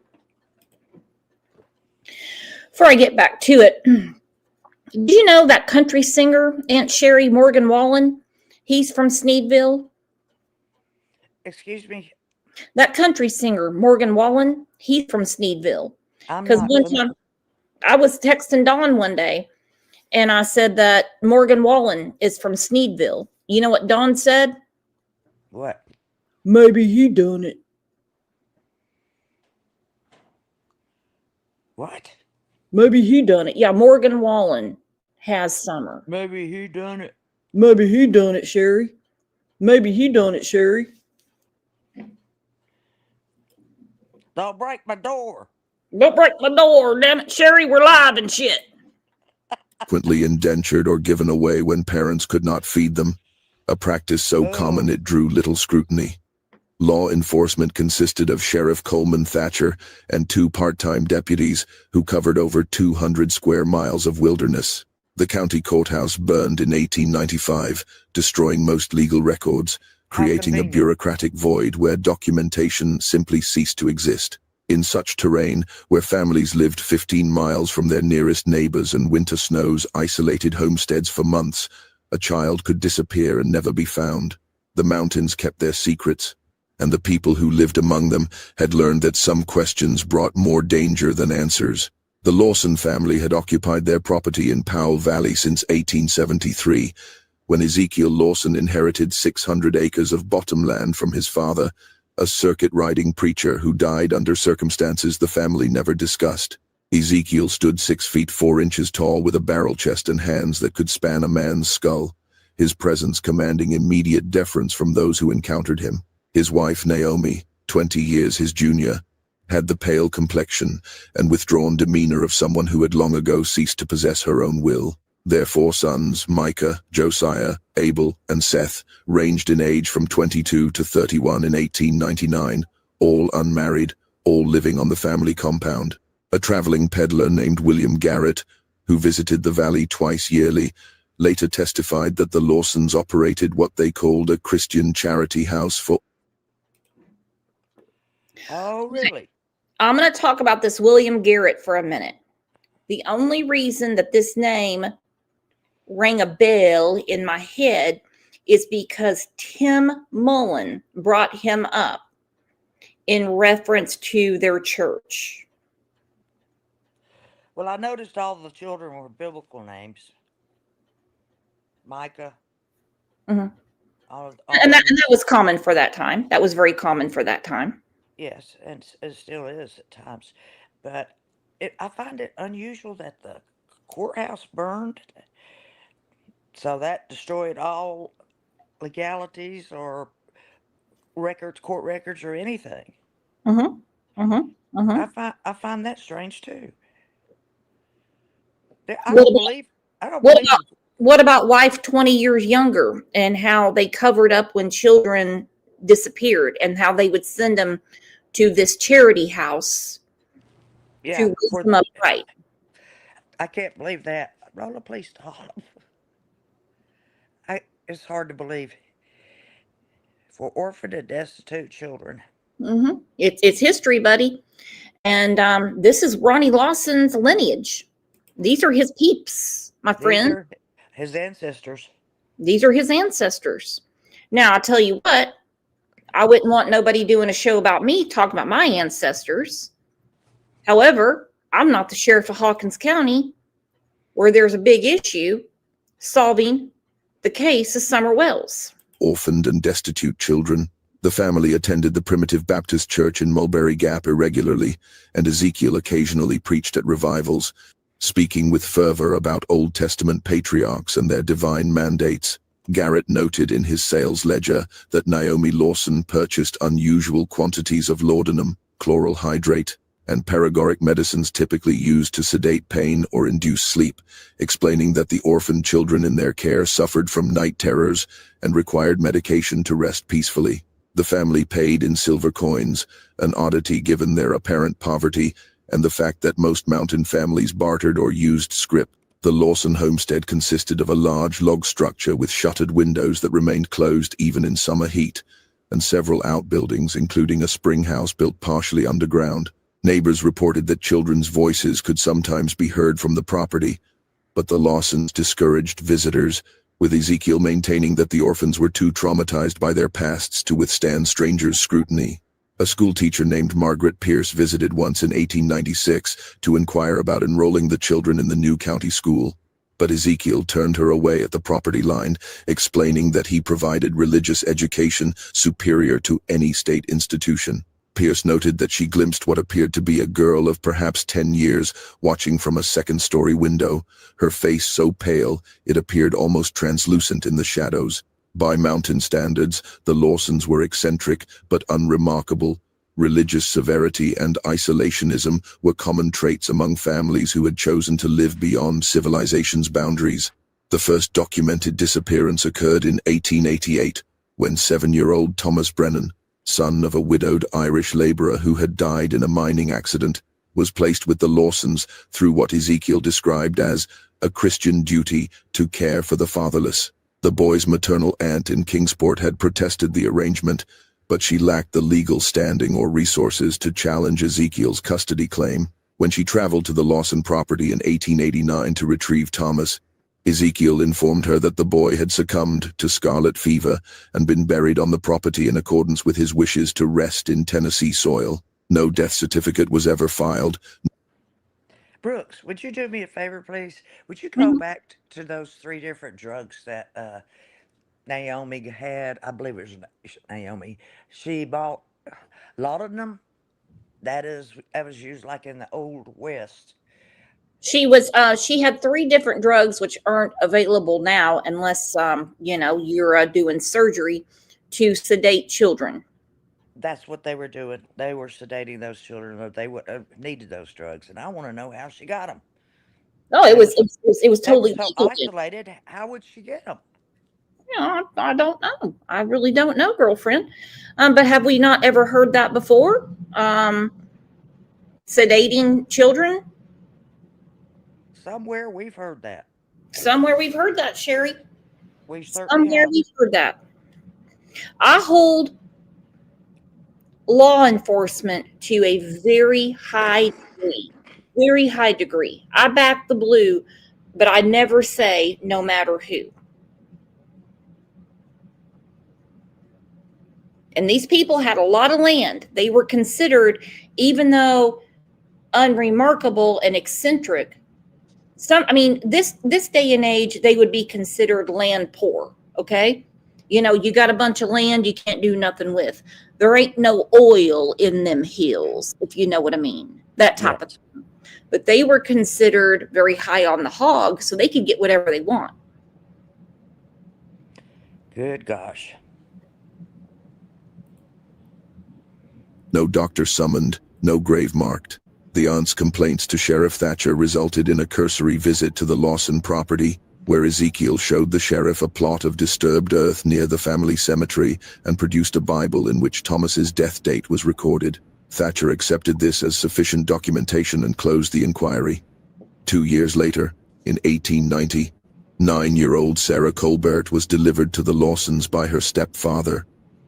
Before I get back to it, did you know that country singer, Aunt Sherry Morgan Wallen? He's from Sneedville. Excuse me? That country singer, Morgan Wallen, he's from Sneedville. I'm Because not one familiar. time I was texting Dawn one day, and I said that Morgan Wallen is from Sneedville. You know what Dawn said? What? Maybe he done it. What? Maybe he done it. Yeah, Morgan Wallen has Summer. Maybe he done it. Maybe he done it, Sherry. Maybe he done it, Sherry. Don't break my door. Don't break my door, damn it, Sherry. We're live and shit. indentured or given away when parents could not feed them, a practice so common it drew little scrutiny. Law enforcement consisted of Sheriff Coleman Thatcher and 2 part-time deputies who covered over 200 square miles of wilderness. The county courthouse burned in 1895, destroying most legal records, creating a bureaucratic void where documentation simply ceased to exist. In such terrain, where families lived 15 miles from their nearest neighbors and winter snows isolated homesteads for months, a child could disappear and never be found. The mountains kept their secrets, and the people who lived among them had learned that some questions brought more danger than answers. The Lawson family had occupied their property in Powell Valley since 1873, when Ezekiel Lawson inherited 600 acres of bottomland from his father, a circuit-riding preacher who died under circumstances the family never discussed. Ezekiel stood 6 feet 4 inches tall with a barrel chest and hands that could span a man's skull, his presence commanding immediate deference from those who encountered him. His wife, Naomi, 20 years his junior, had the pale complexion and withdrawn demeanor of someone who had long ago ceased to possess her own will. Their 4 sons, Micah, Josiah, Abel, and Seth, ranged in age from 22 to 31 in 1899, all unmarried, all living on the family compound. A traveling peddler named William Garrett, who visited the valley twice yearly, later testified that the Lawsons operated what they called a Christian charity house for... Oh, really? I'm going to talk about this William Garrett for a minute. The only reason that this name rang a bell in my head is because Tim Mullen brought him up in reference to their church. Well, I noticed all the children were biblical names. Micah. Mm-hmm. All And that was common for that time. That was very common for that time. Yes, and it still is at times. But I find it unusual that the courthouse burned. So that destroyed all legalities or records, court records, or anything. Mm-hmm. Mm-hmm. Mm-hmm. I find that strange too. I don't believe. What about wife 20 years younger and how they covered up when children disappeared and how they would send them to this charity house to raise them up right? I can't believe that. Rolla, please stop. It's hard to believe. For orphaned and destitute children. Mm-hmm. It's history, buddy. And this is Ronnie Lawson's lineage. These are his peeps, my friend. These are his ancestors. These are his ancestors. Now, I'll tell you what, I wouldn't want nobody doing a show about me talking about my ancestors. However, I'm not the sheriff of Hawkins County, where there's a big issue solving the case of Summer Wells. Orphaned and destitute children. The family attended the Primitive Baptist Church in Mulberry Gap irregularly, and Ezekiel occasionally preached at revivals, speaking with fervor about Old Testament patriarchs and their divine mandates. Garrett noted in his sales ledger that Naomi Lawson purchased unusual quantities of laudanum, chloral hydrate, and paregoric medicines typically used to sedate pain or induce sleep, explaining that the orphaned children in their care suffered from night terrors and required medication to rest peacefully. The family paid in silver coins, an oddity given their apparent poverty and the fact that most mountain families bartered or used scrip. The Lawson homestead consisted of a large log structure with shuttered windows that remained closed even in summer heat, and several outbuildings, including a spring house built partially underground. Neighbors reported that children's voices could sometimes be heard from the property, but the Lawsons discouraged visitors, with Ezekiel maintaining that the orphans were too traumatized by their pasts to withstand strangers' scrutiny. A schoolteacher named Margaret Pierce visited once in 1896 to inquire about enrolling the children in the new county school, but Ezekiel turned her away at the property line, explaining that he provided religious education superior to any state institution. Pierce noted that she glimpsed what appeared to be a girl of perhaps 10 years watching from a second-story window, her face so pale it appeared almost translucent in the shadows. By mountain standards, the Lawsons were eccentric but unremarkable. Religious severity and isolationism were common traits among families who had chosen to live beyond civilization's boundaries. The first documented disappearance occurred in 1888, when 7-year-old Thomas Brennan, son of a widowed Irish laborer who had died in a mining accident, was placed with the Lawsons through what Ezekiel described as a Christian duty to care for the fatherless. The boy's maternal aunt in Kingsport had protested the arrangement, but she lacked the legal standing or resources to challenge Ezekiel's custody claim. When she traveled to the Lawson property in 1889 to retrieve Thomas, Ezekiel informed her that the boy had succumbed to scarlet fever and been buried on the property in accordance with his wishes to rest in Tennessee soil. No death certificate was ever filed. Brooks, would you do me a favor, please? Would you go back to those 3 different drugs that Naomi had? I believe it was Naomi. She bought a lot of them. That was used like in the Old West. She had 3 different drugs which aren't available now unless you're doing surgery to sedate children. That's what they were doing. They were sedating those children, or they would have needed those drugs. And I want to know how she got them. No, it was totally so legal. isolated. How would she get them? I don't know. I really don't know, girlfriend. But have we not ever heard that before? Sedating children? Somewhere we've heard that. Somewhere we've heard that, Sherry. We certainly Somewhere have. we've heard that. I hold law enforcement to a very high degree. Very high degree. I back the blue, but I never say no matter who. And these people had a lot of land. They were considered, even though unremarkable and eccentric, this day and age, they would be considered land poor, okay? You got a bunch of land you can't do nothing with. There ain't no oil in them hills, if you know what I mean. That type of thing. But they were considered very high on the hog, so they could get whatever they want. Good gosh. No doctor summoned, no grave marked. The aunt's complaints to Sheriff Thatcher resulted in a cursory visit to the Lawson property, where Ezekiel showed the sheriff a plot of disturbed earth near the family cemetery and produced a Bible in which Thomas's death date was recorded. Thatcher accepted this as sufficient documentation and closed the inquiry. 2 years later, in 1890, 9-year-old Sarah Colbert was delivered to the Lawsons by her stepfather,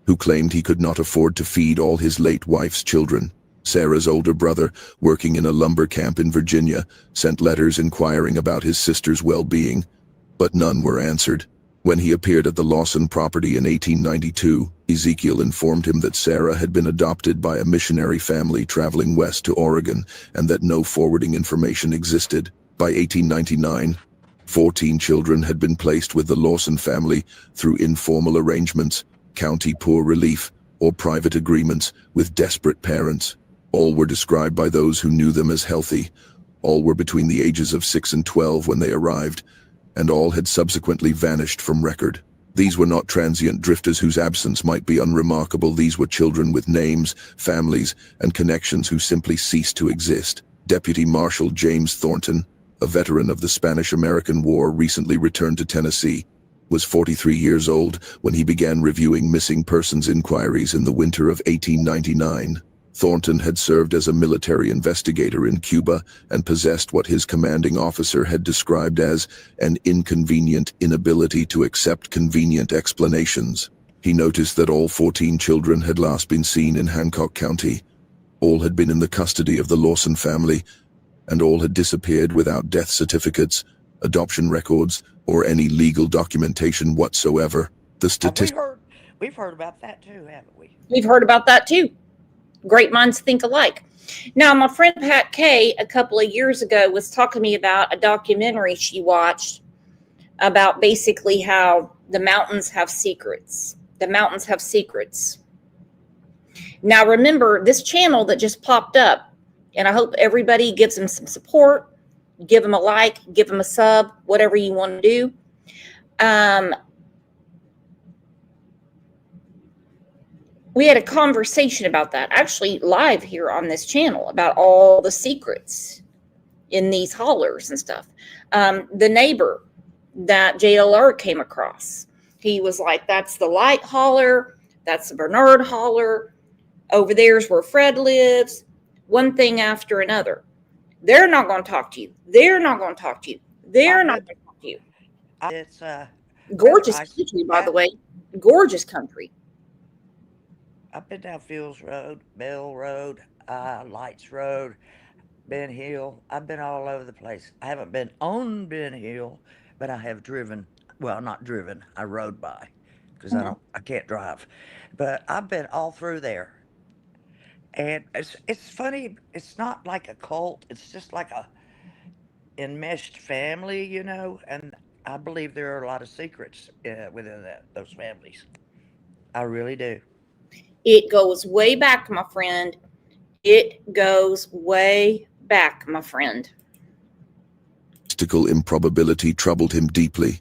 who claimed he could not afford to feed all his late wife's children. Sarah's older brother, working in a lumber camp in Virginia, sent letters inquiring about his sister's well-being, but none were answered. When he appeared at the Lawson property in 1892, Ezekiel informed him that Sarah had been adopted by a missionary family traveling west to Oregon and that no forwarding information existed. By 1899, 14 children had been placed with the Lawson family through informal arrangements, county poor relief, or private agreements with desperate parents. All were described by those who knew them as healthy. All were between the ages of 6 and 12 when they arrived, and all had subsequently vanished from record. These were not transient drifters whose absence might be unremarkable. These were children with names, families, and connections who simply ceased to exist. Deputy Marshal James Thornton, a veteran of the Spanish-American War, recently returned to Tennessee, was 43 years old when he began reviewing missing persons inquiries in the winter of 1899. Thornton had served as a military investigator in Cuba and possessed what his commanding officer had described as an inconvenient inability to accept convenient explanations. He noticed that all 14 children had last been seen in Hancock County. All had been in the custody of the Lawson family, and all had disappeared without death certificates, adoption records, or any legal documentation whatsoever. The statistics. We've heard about that too, haven't we? We've heard about that too. Great minds think alike. Now, my friend Pat Kay a couple of years ago was talking to me about a documentary she watched about basically how the mountains have secrets. The mountains have secrets. Now, remember this channel that just popped up, and I hope everybody gives them some support. Give them a like, give them a sub, whatever you want to do. We had a conversation about that, actually live here on this channel, about all the secrets in these hollers and stuff. The neighbor that JLR came across, he was like, that's the Light holler, that's the Bernard holler, over there's where Fred lives, one thing after another. They're not going to talk to you. They're not going to talk to you. They're not going to talk to you. It's gorgeous country, by the way. Gorgeous country. I've been down Fields Road, Bell Road, Lights Road, Ben Hill. I've been all over the place. I haven't been on Ben Hill, but I have driven. Well, not driven. I rode by because I can't drive. But I've been all through there, and it's funny. It's not like a cult. It's just like a enmeshed family, you know. And I believe there are a lot of secrets within those families. I really do. It goes way back, my friend. It goes way back, my friend. Statistical improbability troubled him deeply,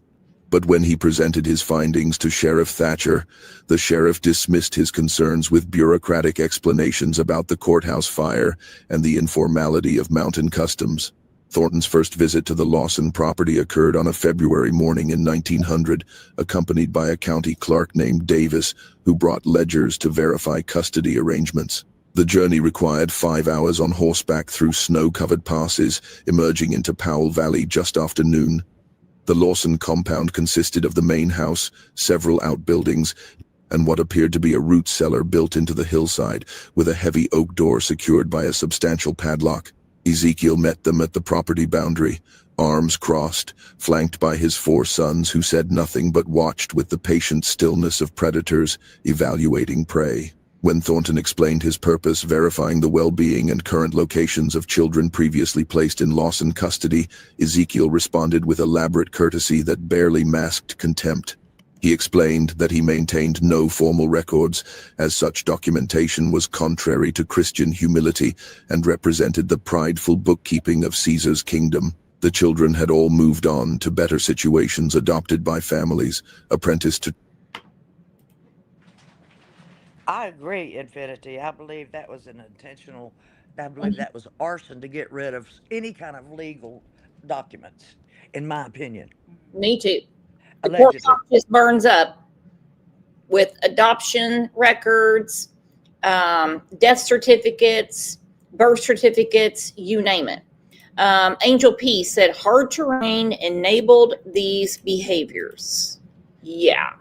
but when he presented his findings to Sheriff Thatcher, the sheriff dismissed his concerns with bureaucratic explanations about the courthouse fire and the informality of mountain customs. Thornton's first visit to the Lawson property occurred on a February morning in 1900, accompanied by a county clerk named Davis, who brought ledgers to verify custody arrangements. The journey required 5 hours on horseback through snow-covered passes, emerging into Powell Valley just after noon. The Lawson compound consisted of the main house, several outbuildings, and what appeared to be a root cellar built into the hillside, with a heavy oak door secured by a substantial padlock. Ezekiel met them at the property boundary, arms crossed, flanked by his 4 sons who said nothing but watched with the patient stillness of predators evaluating prey. When Thornton explained his purpose, verifying the well-being and current locations of children previously placed in Lawson custody, Ezekiel responded with elaborate courtesy that barely masked contempt. He explained that he maintained no formal records, as such documentation was contrary to Christian humility and represented the prideful bookkeeping of Caesar's kingdom. The children had all moved on to better situations, adopted by families, apprenticed to... I agree, Infinity. I believe that was an intentional, I believe that was arson to get rid of any kind of legal documents, in my opinion. Me too. The courthouse just burns up with adoption records, death certificates, birth certificates, you name it. Angel P said hard terrain enabled these behaviors. Yeah.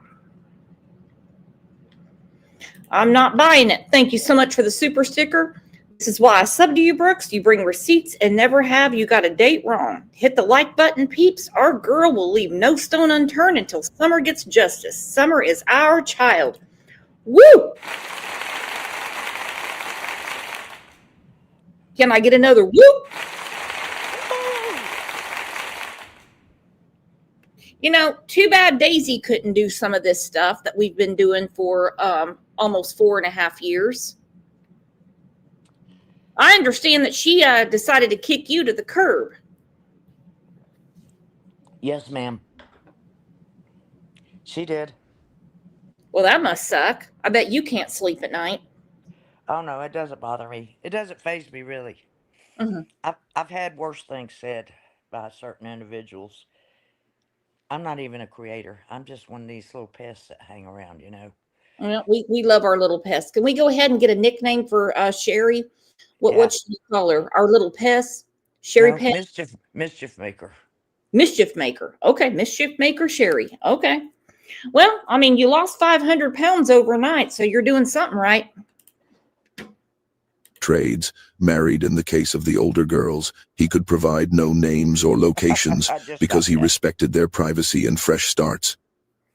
I'm not buying it. Thank you so much for the super sticker. This is why I sub to you, Brooks. You bring receipts and never have. You got a date wrong. Hit the like button, peeps. Our girl will leave no stone unturned until Summer gets justice. Summer is our child. Woo! Can I get another woo? You know, too bad Daisy couldn't do some of this stuff that we've been doing for almost 4.5 years. I understand that she decided to kick you to the curb. Yes, ma'am. She did. Well, that must suck. I bet you can't sleep at night. Oh no, it doesn't bother me. It doesn't faze me really. Hmm. I've had worse things said by certain individuals. I'm not even a creator. I'm just one of these little pests that hang around, you know. Well, we love our little pest. Can we go ahead and get a nickname for Sherry? Yeah. What should we call her? Our little pest, Sherry No, Pest, mischief maker. Mischief Maker. Okay, Mischief Maker Sherry. Okay. Well, I mean, you lost 500 pounds overnight, so you're doing something right. Trades, married in the case of the older girls, he could provide no names or locations I just because got he that. respected their privacy and fresh starts.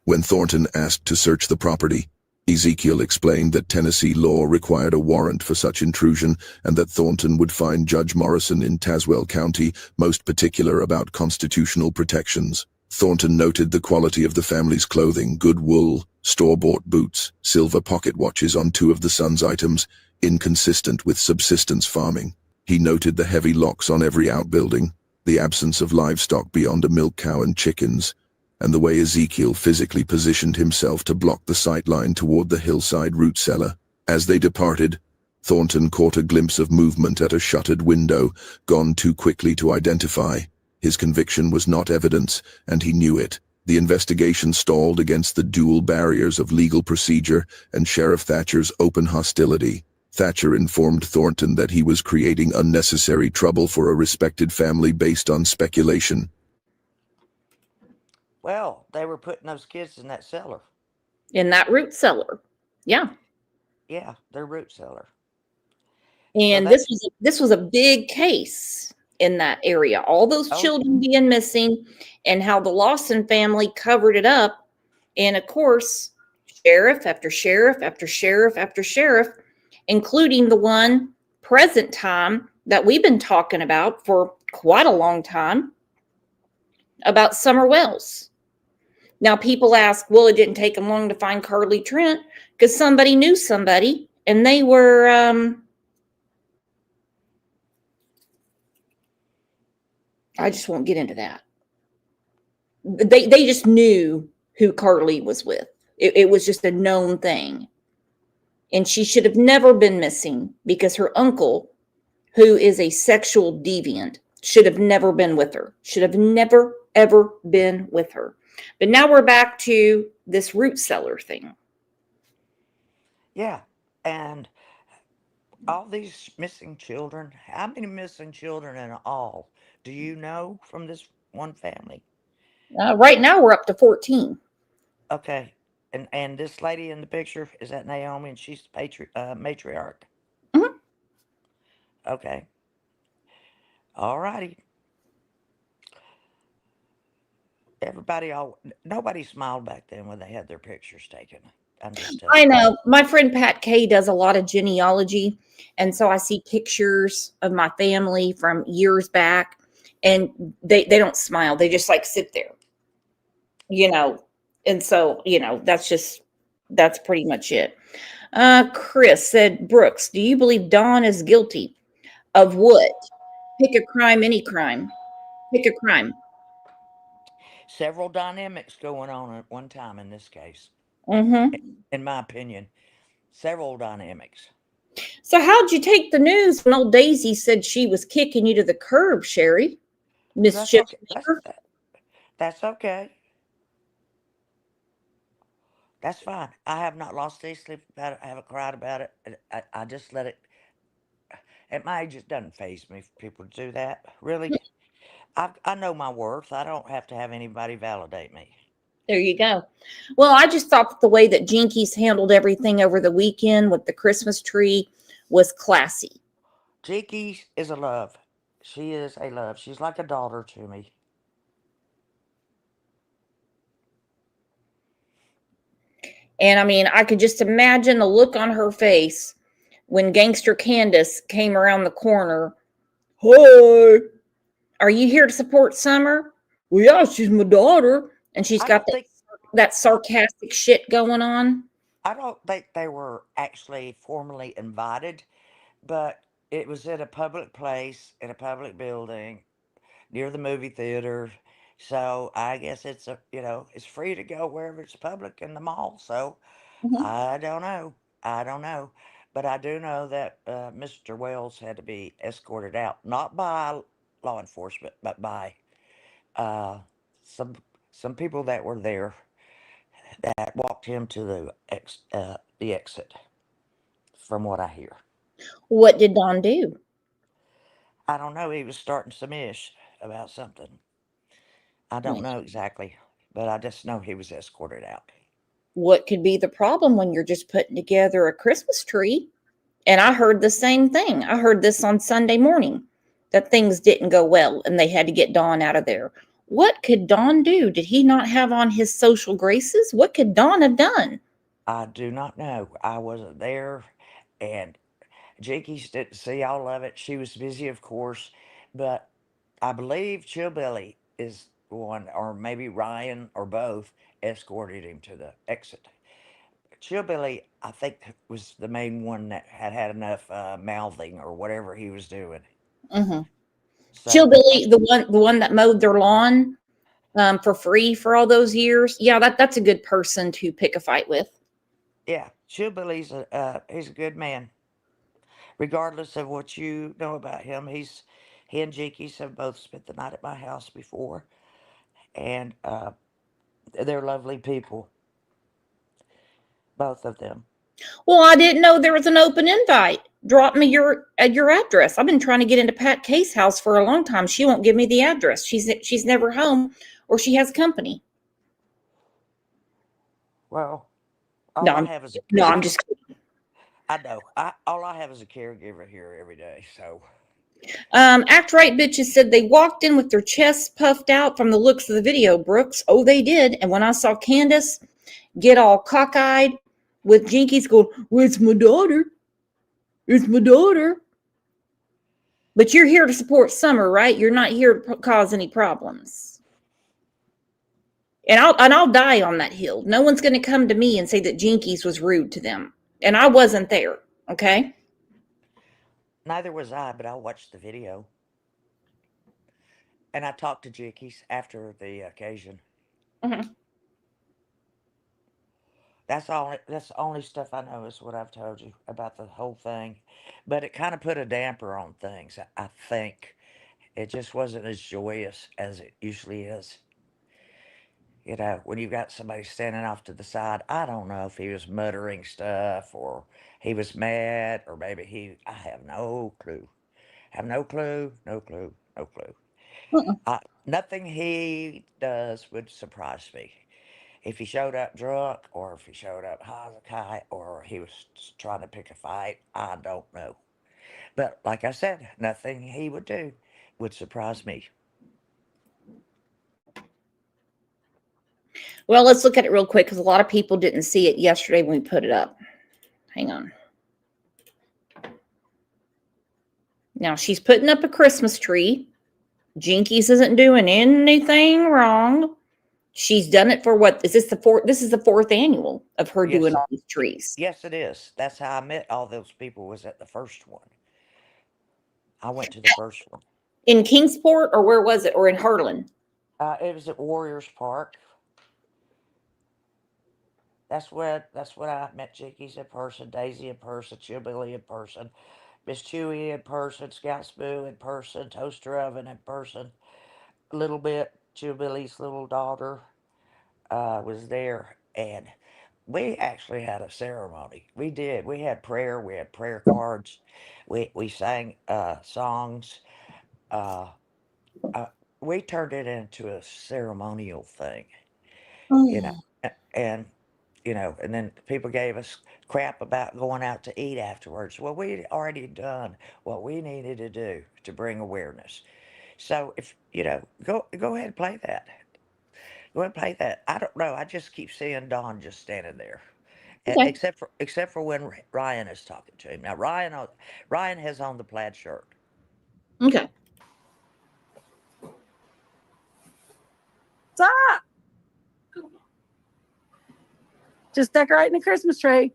When Thornton asked to search the property, Ezekiel explained that Tennessee law required a warrant for such intrusion and that Thornton would find Judge Morrison in Tazewell County most particular about constitutional protections. Thornton noted the quality of the family's clothing, good wool, store-bought boots, silver pocket watches on 2 of the son's items, inconsistent with subsistence farming. He noted the heavy locks on every outbuilding, the absence of livestock beyond a milk cow and chickens, and the way Ezekiel physically positioned himself to block the sight line toward the hillside root cellar. As they departed, Thornton caught a glimpse of movement at a shuttered window, gone too quickly to identify. His conviction was not evidence, and he knew it. The investigation stalled against the dual barriers of legal procedure and Sheriff Thatcher's open hostility. Thatcher informed Thornton that he was creating unnecessary trouble for a respected family based on speculation. Well, they were putting those kids in that cellar. In that root cellar. Yeah. Yeah, their root cellar. So And that this was a big case in that area. All those oh children being missing and how the Lawson family covered it up. And of course, sheriff after sheriff after sheriff after sheriff, including the one present time that we've been talking about for quite a long time about Summer Wells. Now, people ask, well, it didn't take them long to find Carly Trent because somebody knew somebody and they were, I just won't get into that. They just knew who Carly was with. It was just a known thing. And she should have never been missing because her uncle, who is a sexual deviant, should have never been with her. Should have never, ever been with her. But now we're back to this root cellar thing. yeah, and all these missing children. How many missing children in all do you know from this one family? Right now we're up to 14. Okay, and this lady in the picture, is that Naomi, and she's the matriarch? Mhm. Okay, all righty. Nobody smiled back then when they had their pictures taken. I'm just telling I you. know. My friend Pat Kay does a lot of genealogy. And so I see pictures of my family from years back. And they don't smile. They just like sit there, you know. And so, that's pretty much it. Chris said, Brooks, do you believe Dawn is guilty of what? Pick a crime, any crime. Pick a crime. Several dynamics going on at one time in this case, Mm-hmm. in my opinion. Several dynamics. So how'd you take the news when old Daisy said she was kicking you to the curb, Sherry? That's Mischief okay. maker? That's okay. That's fine. I have not lost any sleep about it. I haven't cried about it. I just let it. At my age, it doesn't faze me for people to do that. Really, I know my worth. I don't have to have anybody validate me. There you go. Well, I just thought that the way that Jinkies handled everything over the weekend with the Christmas tree was classy. Jinky is a love. She is a love. She's like a daughter to me. And I mean, I could just imagine the look on her face when Gangster Candace came around the corner. Hi, are you here to support Summer? Well, yeah, she's my daughter. And she's I got don't think that sarcastic shit going on. I don't think they were actually formally invited, but it was at a public place, in a public building, near the movie theater. So I guess it's it's free to go wherever it's public in the mall. So Mhm. I don't know. I don't know. But I do know that Mr. Wells had to be escorted out, not by law enforcement, but by uh, some some people that were there that walked him to the exit, from what I hear. What did Don do? I don't know. He was starting some ish about something. I don't know exactly, but I just know he was escorted out. What could be the problem when you're just putting together a Christmas tree? And I heard the same thing. I heard this on Sunday morning that things didn't go well and they had to get Don out of there. What could Don do? Did he not have on his social graces? What could Don have done? I do not know. I wasn't there, and Jinkies didn't see all of it. She was busy, of course, but I believe Chillbilly is the one, or maybe Ryan, or both, escorted him to the exit. Chillbilly, I think, was the main one that had enough mouthing or whatever he was doing. Mm-hmm. So Chillbilly, the one that mowed their lawn for free for all those years. Yeah, that's a good person to pick a fight with. yeah, Chillbilly's he's a good man. Regardless of what you know about him, he and Jinkies have both spent the night at my house before, and they're lovely people, both of them. Well, I didn't know there was an open invite. Drop me your address. I've been trying to get into Pat Kay's house for a long time. She won't give me the address. She's never home, or she has company. Well, No, all I have is I'm just kidding. I know. All I have is a caregiver here every day. So Act Right Bitches said they walked in with their chests puffed out from the looks of the video, Brooks. Oh, they did. And when I saw Candace get all cockeyed with Jinkies going, well, it's my daughter. It's my daughter. But you're here to support Summer, right? You're not here to cause any problems. And I'll die on that hill. No one's going to come to me and say that Jinkies was rude to them. And I wasn't there, okay? neither was I, but I watched the video. And I talked to Jinkies after the occasion. Mm-hmm. That's the only stuff I know is what I've told you about the whole thing. But it kind of put a damper on things, I think. It just wasn't as joyous as it usually is. When you've got somebody standing off to the side, I don't know if he was muttering stuff or he was mad or maybe I have no clue. Have no clue, no clue, no clue. Nothing he does would surprise me. If he showed up drunk or if he showed up high or he was trying to pick a fight, I don't know. But like I said, nothing he would do would surprise me. Well, let's look at it real quick because a lot of people didn't see it yesterday when we put it up. Hang on. Now she's putting up a Christmas tree. Jinkies isn't doing anything wrong. She's done it for what? Is this the fourth? This is the fourth annual of her doing Yes, all these trees. yes, it is. That's how I met all those people. Was at the first one. I went to the first one. In Kingsport, or where was it? Or in Harlan? It was at Warriors Park. That's what I met Jinkies in person, Daisy in person, Chillbilly in person, Miss Chewy in person, Scout Spoo in person, Toaster Oven in person. A little bit, Chillbilly's little daughter was there, and we actually had a ceremony. We did. We had prayer. We had prayer cards. We sang songs. Uh, uh, we turned it into a ceremonial thing, you know, and and then people gave us crap about going out to eat afterwards. Well, we'd already done what we needed to do to bring awareness. So if go ahead and play that. Go ahead and play that. I don't know. I just keep seeing Don just standing there, Okay. except for when Ryan is talking to him. Now Ryan has on the plaid shirt. Okay. What's up? Just decorating the Christmas tree.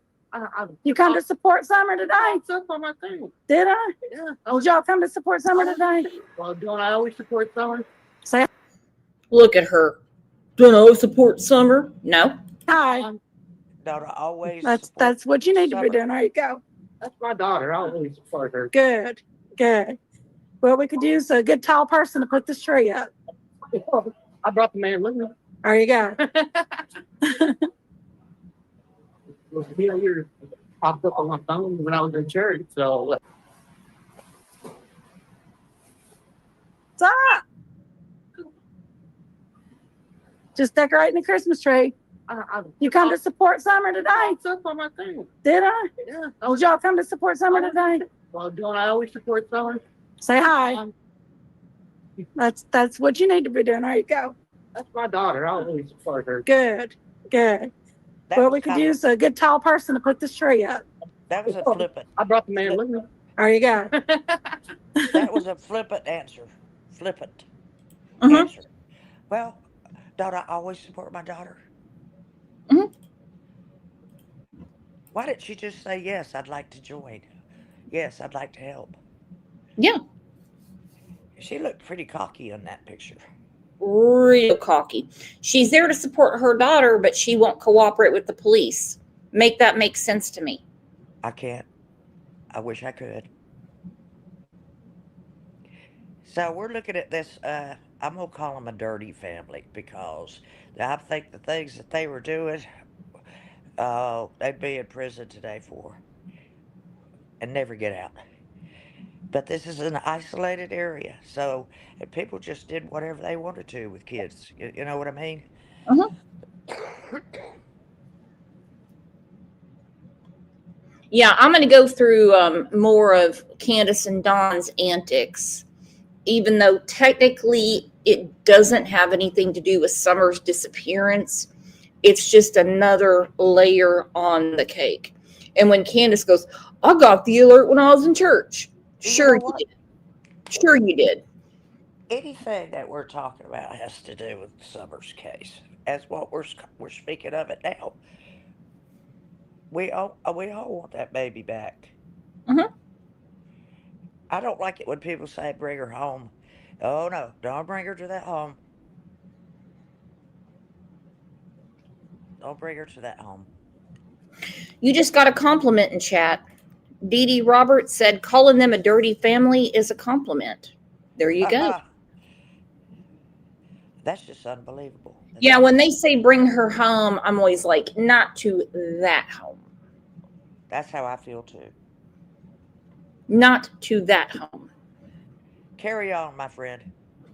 You come to support Summer today? Did I? Yeah. Did y'all come to support Summer today? Well, don't I always support Summer? Say Look at her. Don't I support Summer? No. Hi. Don't I always That's support what you need to be Summer? doing. There you go. That's my daughter. I always support her. Good. Good. What we could use a good tall person to put this tree up. I brought the man with me. There you go. Here popped up on my phone when I was in church. So stop. Just decorating the Christmas tree. You come to support Summer today? That's on my thing. Did I? Yeah. Oh, did y'all come to support Summer today? Well, don't I always support Summer? Say hi. That's what you need to be doing. There you go. That's my daughter. I always support her. Good. Good. What we could use a good tall person to put this tree up. That was a flippant. I brought the man with me. There you go. That was a flippant answer. Flippant Mm-hmm. answer. Well, don't I always support my daughter? Mm-hmm. Why didn't she just say, yes, I'd like to join? Yes, I'd like to help. Yeah. She looked pretty cocky in that picture. Real cocky. She's there to support her daughter, but she won't cooperate with the police. Make that make sense to me. I can't. I wish I could. So we're looking at this, I'm going to call them a dirty family because I think the things that they were doing, they'd be in prison today for and never get out. But this is an isolated area, so if people just did whatever they wanted to with kids. You know what I mean? Uh-huh. Yeah, I'm going to go through more of Candace and Dawn's antics, even though technically it doesn't have anything to do with Summer's disappearance. It's just another layer on the cake. And when Candace goes, I got the alert when I was in church. Sure you did. Sure you did. Anything that we're talking about has to do with Summer's case, as what we're speaking of it now. We all want that baby back. Mm-hmm. I don't like it when people say bring her home. Oh no, don't bring her to that home. Don't bring her to that home. You just got a compliment in chat. Dee Dee Roberts said calling them a dirty family is a compliment. There you go. That's just unbelievable. Yeah, when they say bring her home, I'm always like, not to that home. That's how I feel too. Not to that home. Carry on, my friend.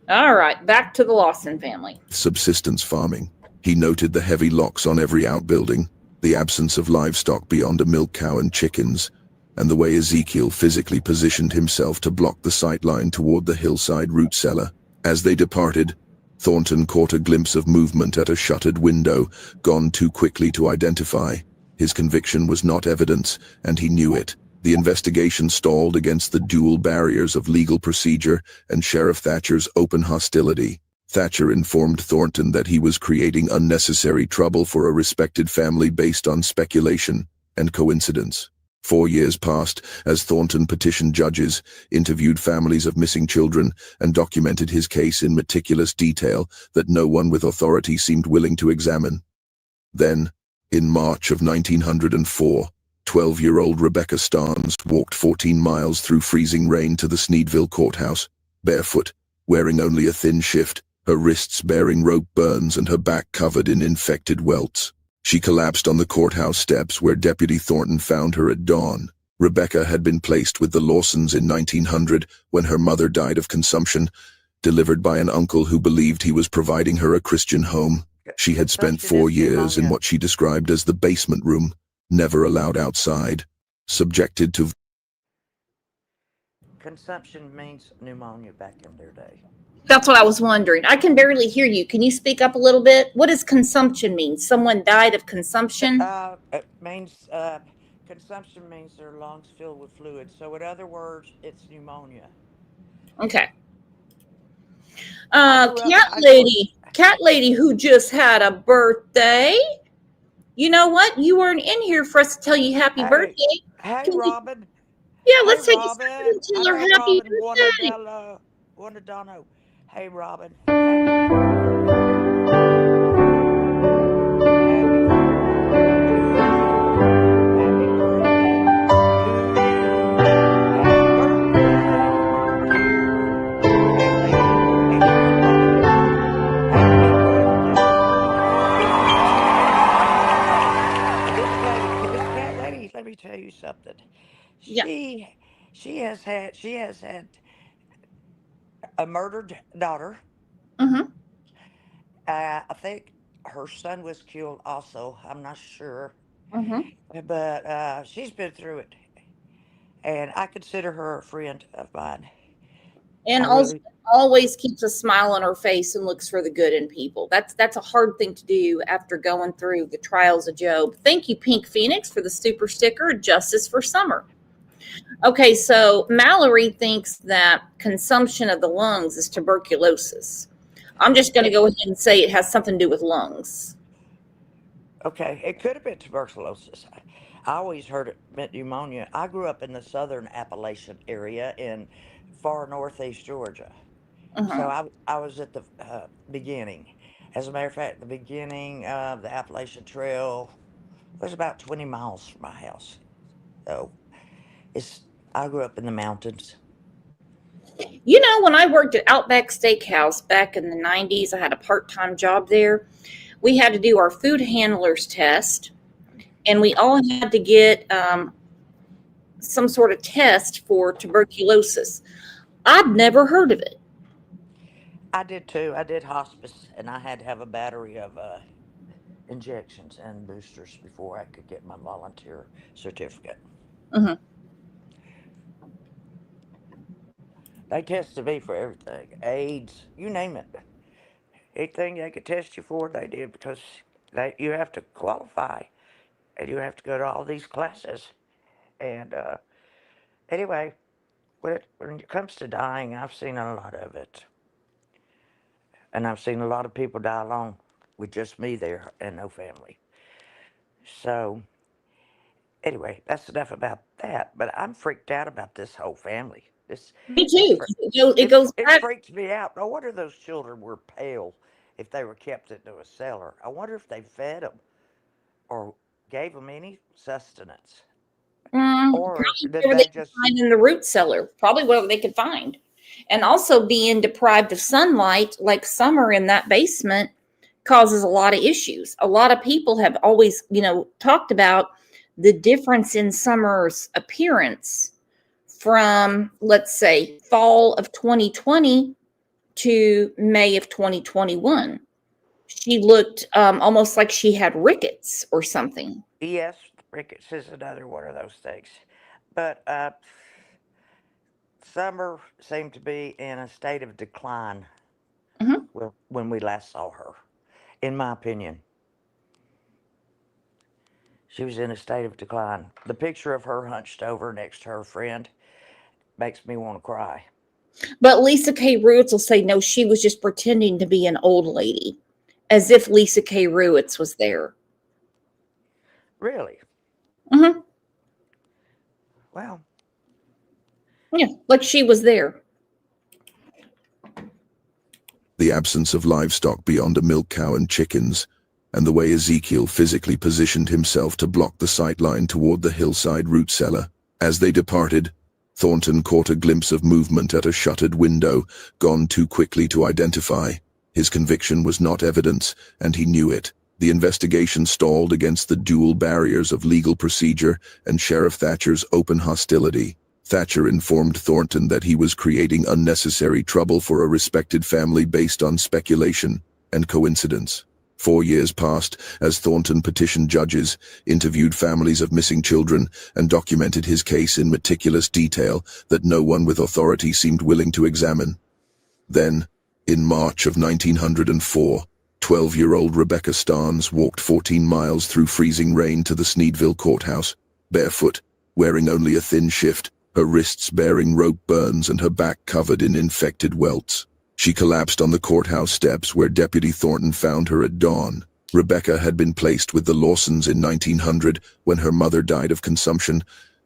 All right, back to the Lawson family. Subsistence farming. He noted the heavy locks on every outbuilding, the absence of livestock beyond a milk cow and chickens, and the way Ezekiel physically positioned himself to block the sightline toward the hillside root cellar. As they departed, Thornton caught a glimpse of movement at a shuttered window, gone too quickly to identify. His conviction was not evidence, and he knew it. The investigation stalled against the dual barriers of legal procedure and Sheriff Thatcher's open hostility. Thatcher informed Thornton that he was creating unnecessary trouble for a respected family based on speculation and coincidence. 4 years passed as Thornton petitioned judges, interviewed families of missing children, and documented his case in meticulous detail that no one with authority seemed willing to examine. Then, in March of 1904, 12-year-old Rebecca Starnes walked 14 miles through freezing rain to the Sneedville courthouse, barefoot, wearing only a thin shift, her wrists bearing rope burns and her back covered in infected welts. She collapsed on the courthouse steps where Deputy Thornton found her at dawn. Rebecca had been placed with the Lawsons in 1900 when her mother died of consumption, delivered by an uncle who believed he was providing her a Christian home. She had spent 4 years in what she described as the basement room, never allowed outside, subjected to... Consumption means pneumonia back in their day. That's what I was wondering. I can barely hear you. Can you speak up a little bit? What does consumption mean? Someone died of consumption? It means, consumption means their lungs filled with fluid. So in other words, it's pneumonia. Okay. Cat lady who just had a birthday. You know what? You weren't in here for us to tell you happy birthday. Hey, Robin. Yeah, let's take Robin. a second to tell her happy birthday. Wanda Dono. Hey, Robin. Thank you for happy birthday to you. Happy birthday to Cat Lady. And here's another one. Happy birthday to this lady. This Cat Lady, let me tell you something. Yeah. She has had a murdered daughter. Mm-hmm. I think her son was killed also. I'm not sure. Mm-hmm. But she's been through it. And I consider her a friend of mine. And I also really, always keeps a smile on her face and looks for the good in people. That's a hard thing to do after going through the trials of Job. Thank you, Pink Phoenix, for the super sticker. Justice for Summer. Okay, so Mallory thinks that consumption of the lungs is tuberculosis. I'm just going to go ahead and say it has something to do with lungs. okay, it could have been tuberculosis. I always heard it meant pneumonia. I grew up in the southern Appalachian area in far northeast Georgia. So I was at the beginning. As a matter of fact, the beginning of the Appalachian Trail was about 20 miles from my house. So I grew up in the mountains. You know, when I worked at Outback Steakhouse back in the 90s, I had a part-time job there. We had to do our food handlers test, and we all had to get some sort of test for tuberculosis. I'd never heard of it. I did too. I did hospice, and I had to have a battery of injections and boosters before I could get my volunteer certificate. Mm-hmm. They tested me for everything, AIDS, you name it. Anything they could test you for, they did, because you have to qualify, and you have to go to all these classes. And anyway, when it comes to dying, I've seen a lot of it. And I've seen a lot of people die alone with just me there and no family. So anyway, that's enough about that. But I'm freaked out about this whole family. Me too. It goes It back. freaks me out. No wonder those children were pale if they were kept into a cellar. I wonder if they fed them or gave them any sustenance. Or Probably did whatever they they could just... find in the root cellar. Probably whatever they could find. And also being deprived of sunlight, like summer in that basement, causes a lot of issues. A lot of people have always, talked about the difference in Summer's appearance from, let's say, fall of 2020 to May of 2021. She looked almost like she had rickets or something. Yes, rickets is another one of those things. But Summer seemed to be in a state of decline when we last saw her, in my opinion. She was in a state of decline. The picture of her hunched over next to her friend makes me want to cry. But Lisa K. Ruitz will say, no, she was just pretending to be an old lady, as if Lisa K. Ruitz was there. Really? Mm-hmm. Well. Yeah, like she was there. The absence of livestock beyond a milk cow and chickens, and the way Ezekiel physically positioned himself to block the sight line toward the hillside root cellar. As they departed, Thornton caught a glimpse of movement at a shuttered window, gone too quickly to identify. His conviction was not evidence, and he knew it. The investigation stalled against the dual barriers of legal procedure and Sheriff Thatcher's open hostility. Thatcher informed Thornton that he was creating unnecessary trouble for a respected family based on speculation and coincidence. 4 years passed as Thornton petitioned judges, interviewed families of missing children, and documented his case in meticulous detail that no one with authority seemed willing to examine. Then, in March of 1904, 12-year-old Rebecca Starnes walked 14 miles through freezing rain to the Sneedville courthouse, barefoot, wearing only a thin shift, her wrists bearing rope burns and her back covered in infected welts. She collapsed on the courthouse steps where Deputy Thornton found her at dawn. Rebecca had been placed with the Lawsons in 1900 when her mother died of consumption,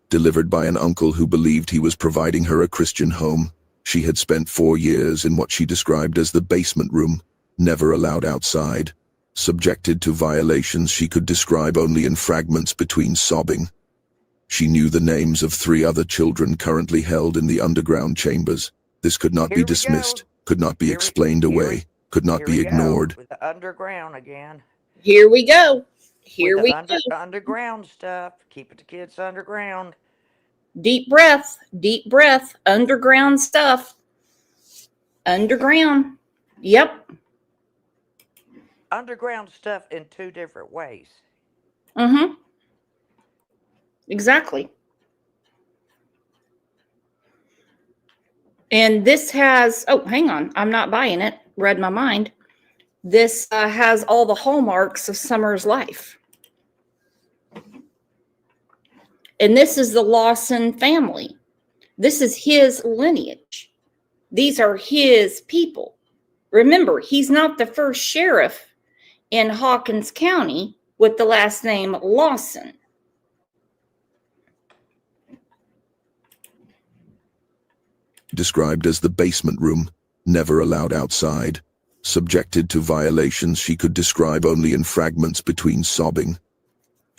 delivered by an uncle who believed he was providing her a Christian home. She had spent 4 years in what she described as the basement room, never allowed outside, subjected to violations she could describe only in fragments between sobbing. She knew the names of 3 other children currently held in the underground chambers. This could not be dismissed, could not be explained away, could not be ignored. With the underground again. Here we go. Here With we the go. underground stuff. Keeping the kids underground. Deep breath, underground stuff. Underground. Yep. Underground stuff in 2 different ways. Mm-hmm. Exactly. And this has, oh, hang on. I'm not buying it. Read my mind. This has all the hallmarks of Summer's life. And this is the Lawson family. This is his lineage. These are his people. Remember, he's not the first sheriff in Hawkins County with the last name Lawson. Described as the basement room, never allowed outside, subjected to violations she could describe only in fragments between sobbing.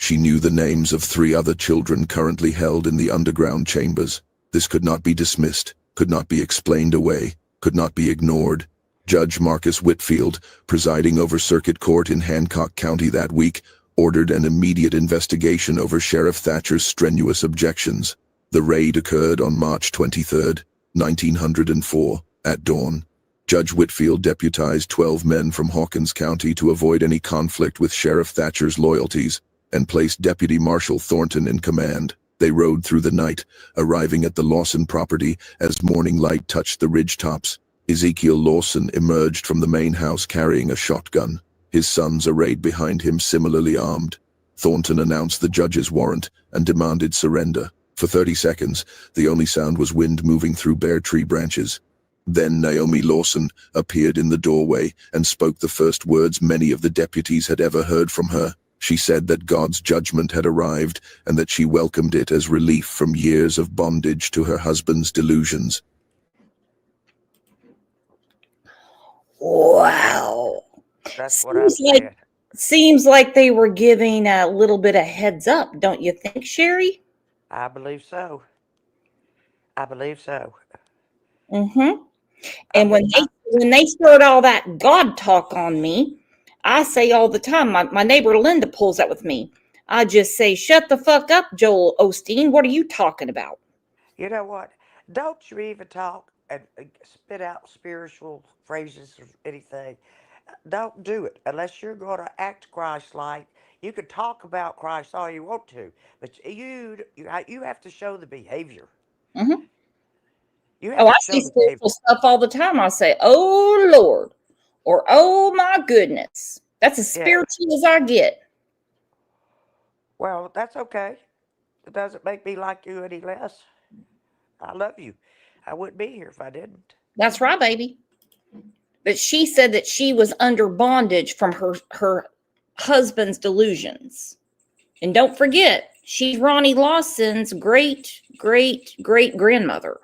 She knew the names of 3 other children currently held in the underground chambers. This could not be dismissed, could not be explained away, could not be ignored. Judge Marcus Whitfield, presiding over Circuit Court in Hancock County that week, ordered an immediate investigation over Sheriff Thatcher's strenuous objections. The raid occurred on March 23, 1904, at dawn. Judge Whitfield deputized 12 men from Hawkins County to avoid any conflict with Sheriff Thatcher's loyalties, and placed Deputy Marshal Thornton in command. They rode through the night, arriving at the Lawson property as morning light touched the ridge tops. Ezekiel Lawson emerged from the main house carrying a shotgun, his sons arrayed behind him similarly armed. Thornton announced the judge's warrant and demanded surrender. For 30 seconds, the only sound was wind moving through bare tree branches. Then Naomi Lawson appeared in the doorway and spoke the first words many of the deputies had ever heard from her. She said that God's judgment had arrived and that she welcomed it as relief from years of bondage to her husband's delusions. Wow. That's what I said. Seems like they were giving a little bit of heads up, don't you think, Sherry? I believe so. I believe so. Mm-hmm. And when they start all that God talk on me, I say all the time, my neighbor Linda pulls that with me. I just say, shut the fuck up, Joel Osteen. What are you talking about? You know what? Don't you even talk and spit out spiritual phrases or anything. Don't do it unless you're going to act Christ-like. You can talk about Christ all you want to, but you have to show the behavior. Mm-hmm. You have I to say show the behavior. spiritual stuff all the time. I say, oh, Lord, or oh, my goodness. That's as spiritual as I get. Well, that's okay. It doesn't make me like you any less. I love you. I wouldn't be here if I didn't. That's right, baby. But she said that she was under bondage from her husband's delusions. And don't forget, she's Ronnie Lawson's great-great-great-grandmother.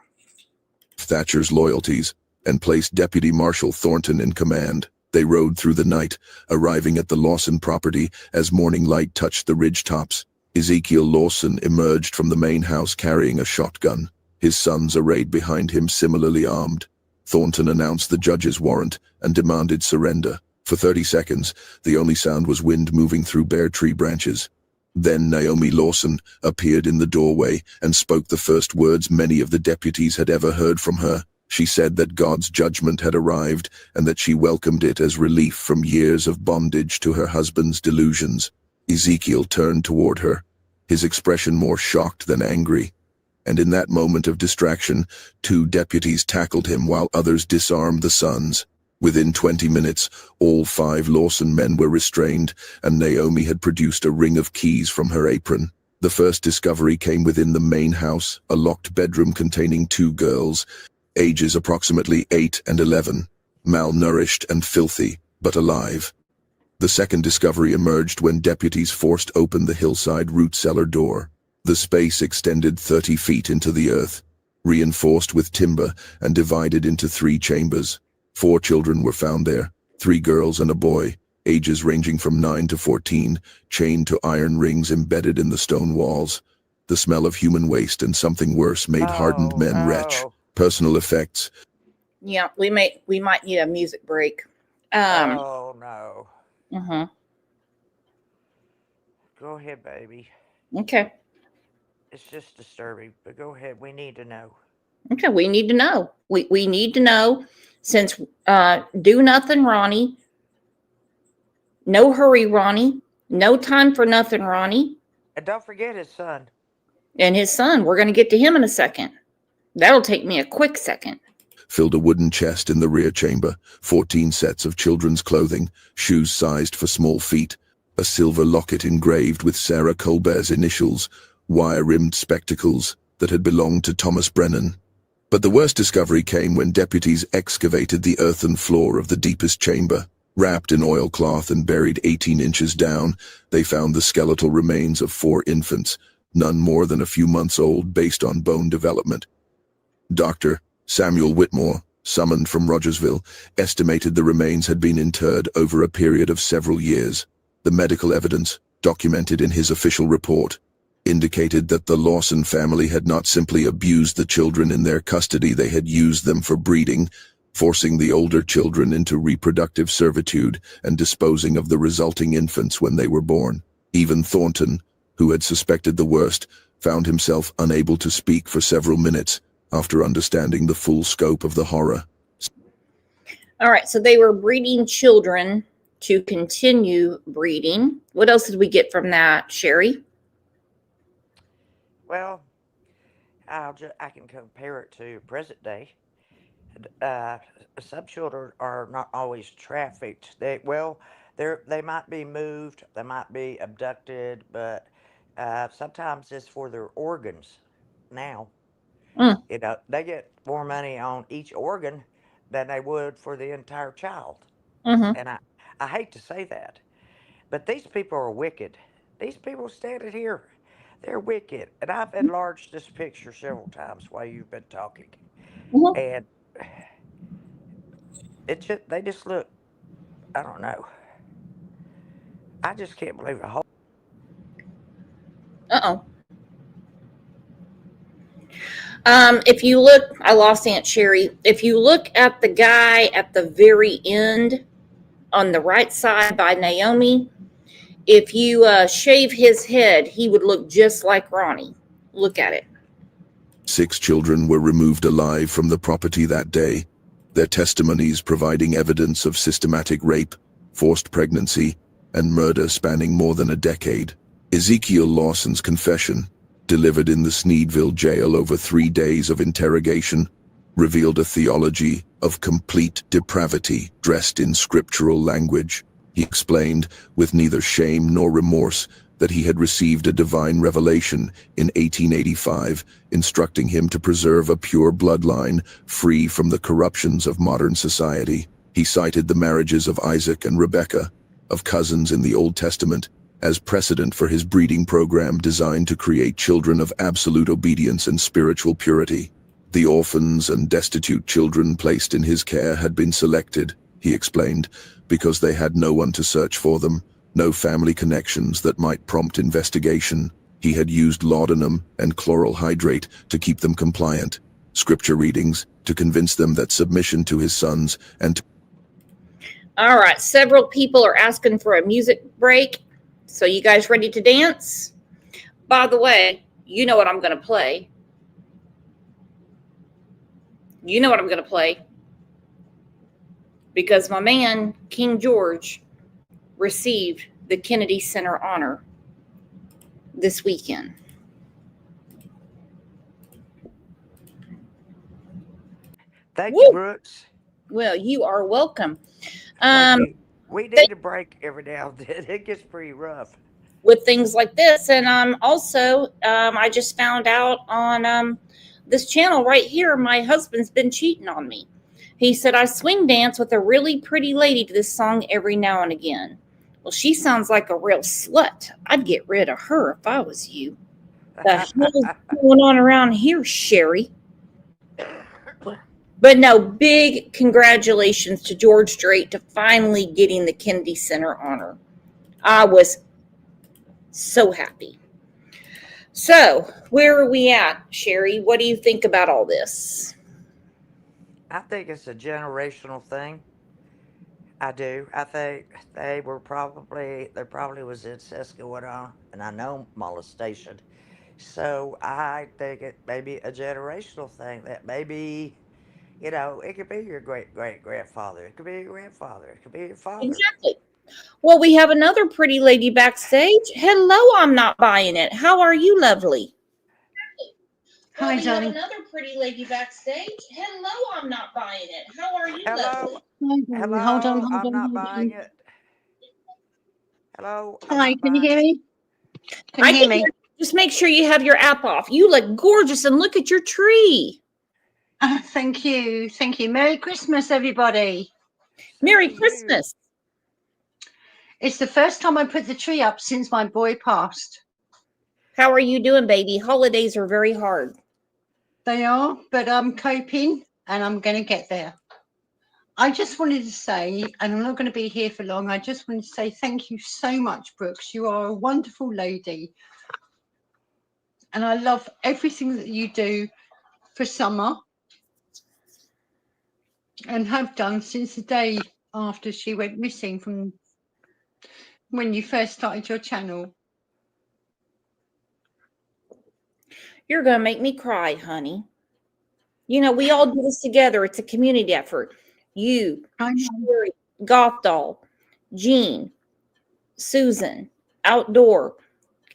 Thatcher's loyalties, and placed Deputy Marshal Thornton in command. They rode through the night, arriving at the Lawson property as morning light touched the ridge tops. Ezekiel Lawson emerged from the main house carrying a shotgun, his sons arrayed behind him similarly armed. Thornton announced the judge's warrant and demanded surrender. For 30 seconds, the only sound was wind moving through bare tree branches. Then Naomi Lawson appeared in the doorway and spoke the first words many of the deputies had ever heard from her. She said that God's judgment had arrived and that she welcomed it as relief from years of bondage to her husband's delusions. Ezekiel turned toward her, his expression more shocked than angry. And in that moment of distraction, 2 deputies tackled him while others disarmed the sons. Within 20 minutes, all 5 Lawson men were restrained, and Naomi had produced a ring of keys from her apron. The first discovery came within the main house, a locked bedroom containing 2 girls, ages approximately 8 and 11, malnourished and filthy, but alive. The second discovery emerged when deputies forced open the hillside root cellar door. The space extended 30 feet into the earth. reinforced with timber and divided into 3 chambers. 4 children were found there, 3 girls and a boy, ages ranging from 9 to 14, chained to iron rings embedded in the stone walls. The smell of human waste and something worse made hardened men retch. Personal effects. Yeah, we might need a music break. Oh no. Uh-huh. Go ahead, baby. Okay. It's just disturbing, but go ahead. We need to know. Okay, we need to know. We need to know, since do nothing, Ronnie. No hurry, Ronnie. No time for nothing, Ronnie. And don't forget his son. And his son. We're going to get to him in a second. That'll take me a quick second. Filled a wooden chest in the rear chamber, 14 sets of children's clothing, shoes sized for small feet, a silver locket engraved with Sarah Colbert's initials, wire-rimmed spectacles that had belonged to Thomas Brennan. But the worst discovery came when deputies excavated the earthen floor of the deepest chamber. Wrapped in oilcloth and buried 18 inches down, they found the skeletal remains of 4 infants, none more than a few months old based on bone development. Dr. Samuel Whitmore, summoned from Rogersville, estimated the remains had been interred over a period of several years. The medical evidence, documented in his official report, indicated that the Lawson family had not simply abused the children in their custody, they had used them for breeding, forcing the older children into reproductive servitude and disposing of the resulting infants when they were born. Even Thornton, who had suspected the worst, found himself unable to speak for several minutes after understanding the full scope of the horror. All right, so they were breeding children to continue breeding. What else did we get from that, Sherry? Well, I can compare it to present day. Some children are not always trafficked. They might be moved, they might be abducted, but sometimes it's for their organs. Now, you know, they get more money on each organ than they would for the entire child. And I hate to say that, but these people are wicked. These people standing here, they're wicked. And I've enlarged this picture several times while you've been talking. And they just look, I don't know. I just can't believe the whole. If you look, I lost Aunt Sherry. If you look at the guy at the very end on the right side by Naomi, if you shave his head, he would look just like Ronnie. Look at it. 6 children were removed alive from the property that day, their testimonies providing evidence of systematic rape, forced pregnancy, and murder spanning more than a decade. Ezekiel Lawson's confession, delivered in the Sneedville jail over 3 days of interrogation, revealed a theology of complete depravity dressed in scriptural language. He explained, with neither shame nor remorse, that he had received a divine revelation in 1885, instructing him to preserve a pure bloodline free from the corruptions of modern society. He cited the marriages of Isaac and Rebekah, of cousins in the Old Testament, as precedent for his breeding program designed to create children of absolute obedience and spiritual purity. The orphans and destitute children placed in his care had been selected, he explained, because they had no one to search for them, no family connections that might prompt investigation. He had used laudanum and chloral hydrate to keep them compliant, scripture readings to convince them that submission to his sons and... All right, several people are asking for a music break. So you guys ready to dance? By the way, you know what I'm going to play. You know what I'm going to play. Because my man, King George, received the Kennedy Center honor this weekend. Thank you, Brooks. Well, you are welcome. We need a break every now and then. It gets pretty rough with things like this. And also, I just found out on this channel right here, my husband's been cheating on me. He said, I swing dance with a really pretty lady to this song every now and again. Well, she sounds like a real slut. I'd get rid of her if I was you. The hell is going on around here, Sherry? But no, big congratulations to George Strait to finally getting the Kennedy Center honor. I was so happy. So, where are we at, Sherry? What do you think about all this? I think it's a generational thing. I do. I think there probably was incest going on, and I know molestation. So I think it may be a generational thing that maybe, it could be your great great grandfather. It could be your grandfather. It could be your father. Exactly. Well, we have another pretty lady backstage. Hello, I'm not buying it. How are you, lovely? Well, Hi, we darling. have another pretty lady backstage. Hello, I'm not buying it. How are you, Hello. lovely? Hi, darling. Hello. Hold on, hold I'm on, not hold buying on. it. Hello. I'm Hi, not can you buying hear it. me? Can I you hear can me? hear. Just make sure you have your app off. You look gorgeous, and look at your tree. Thank you. Thank you. Merry Christmas, everybody. Merry Christmas. It's the first time I put the tree up since my boy passed. How are you doing, baby? Holidays are very hard. They are, but I'm coping and I'm going to get there. I just wanted to say, and I'm not going to be here for long, I just wanted to say thank you so much, Brooks. You are a wonderful lady. And I love everything that you do for Summer and have done since the day after she went missing from when you first started your channel. You're going to make me cry, honey. You know, we all do this together. It's a community effort. You, Sherry, Goth Doll, Jean, Susan, Outdoor.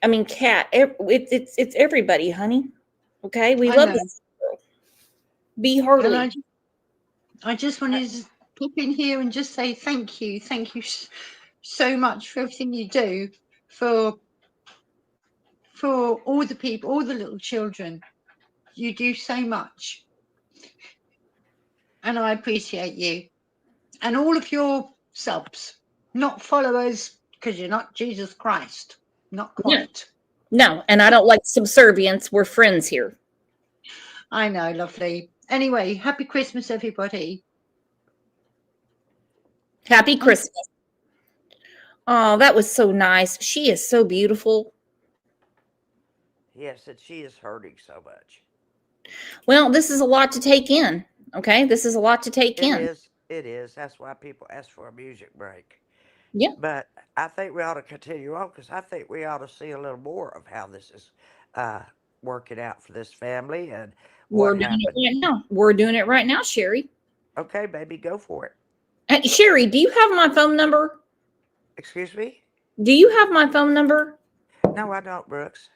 I mean, Kat. It's everybody, honey. Okay, we love this. Be Harley. I just wanted to pop in here and just say thank you. Thank you so much for everything you do for all the people, all the little children. You do so much. And I appreciate you. And all of your subs, not followers, because you're not Jesus Christ. Not quite. No, and I don't like subservience. We're friends here. I know, lovely. Anyway, happy Christmas, everybody. Happy Christmas. Oh, that was so nice. She is so beautiful. Yes, and she is hurting so much. Well, this is a lot to take in. Okay, this is a lot to take in. It is. That's why people ask for a music break. Yeah. But I think we ought to continue on because I think we ought to see a little more of how this is working out for this family and what happened. Doing it right now. We're doing it right now, Sherry. Okay, baby, go for it. Hey, Sherry, do you have my phone number? Excuse me? Do you have my phone number? No, I don't, Brooks.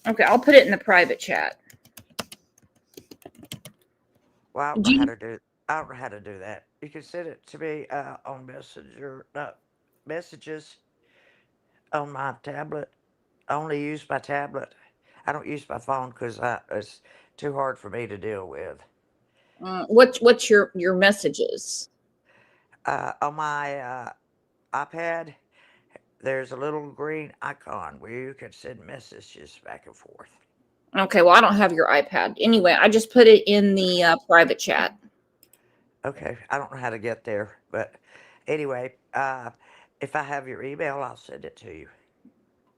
Okay, I'll put it in the private chat. Well, I don't know how to do that. You can send it to me on messages on my tablet. I only use my tablet. I don't use my phone because it's too hard for me to deal with. What's your messages? On my iPad, there's a little green icon where you can send messages back and forth. Okay, well, I don't have your iPad. Anyway, I just put it in the private chat. Okay, I don't know how to get there, but anyway, if I have your email, I'll send it to you.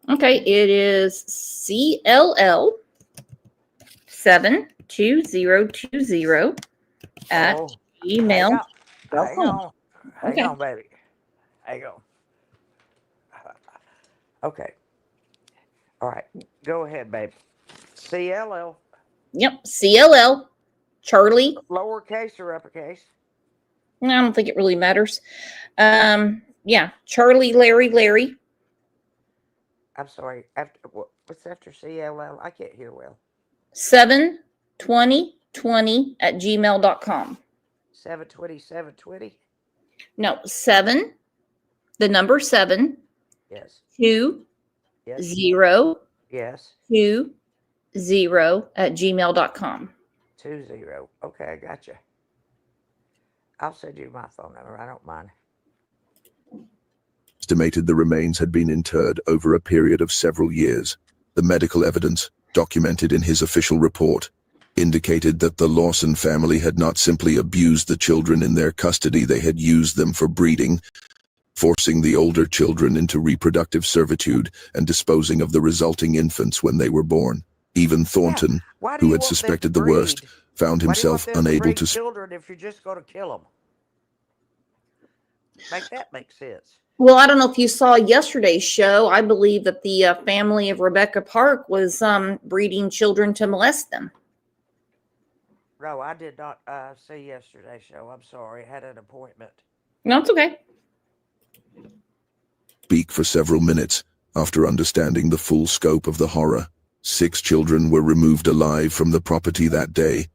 Okay, it is CLL72020 at gmail.com. Hang on, baby. Hang on. Okay. All right. Go ahead, babe. CLL. Yep, CLL. Charlie. Lowercase or uppercase? I don't think it really matters. Yeah, Charlie, Larry. I'm sorry. What's after CLL? I can't hear well. 72020 at gmail.com. 720. No, 7. The number 7. Yes. 2. Yes. 0. Yes. 2. 0 at gmail.com. 20. Okay, I got you. I'll send you my phone number. I don't mind. Estimated the remains had been interred over a period of several years. The medical evidence, documented in his official report, indicated that the Lawson family had not simply abused the children in their custody, they had used them for breeding, forcing the older children into reproductive servitude and disposing of the resulting infants when they were born. Even Thornton, Why do who you had want them to suspected the worst, breed? found Why do you want himself them to unable breed to children if you're just going to kill them? Make that make sense. Well, I don't know if you saw yesterday's show. I believe that the family of Rebecca Park was breeding children to molest them. No, I did not see yesterday's show. I'm sorry. I had an appointment. No, it's okay. speak for several minutes after understanding the full scope of the horror. 6 children were removed alive from the property that day,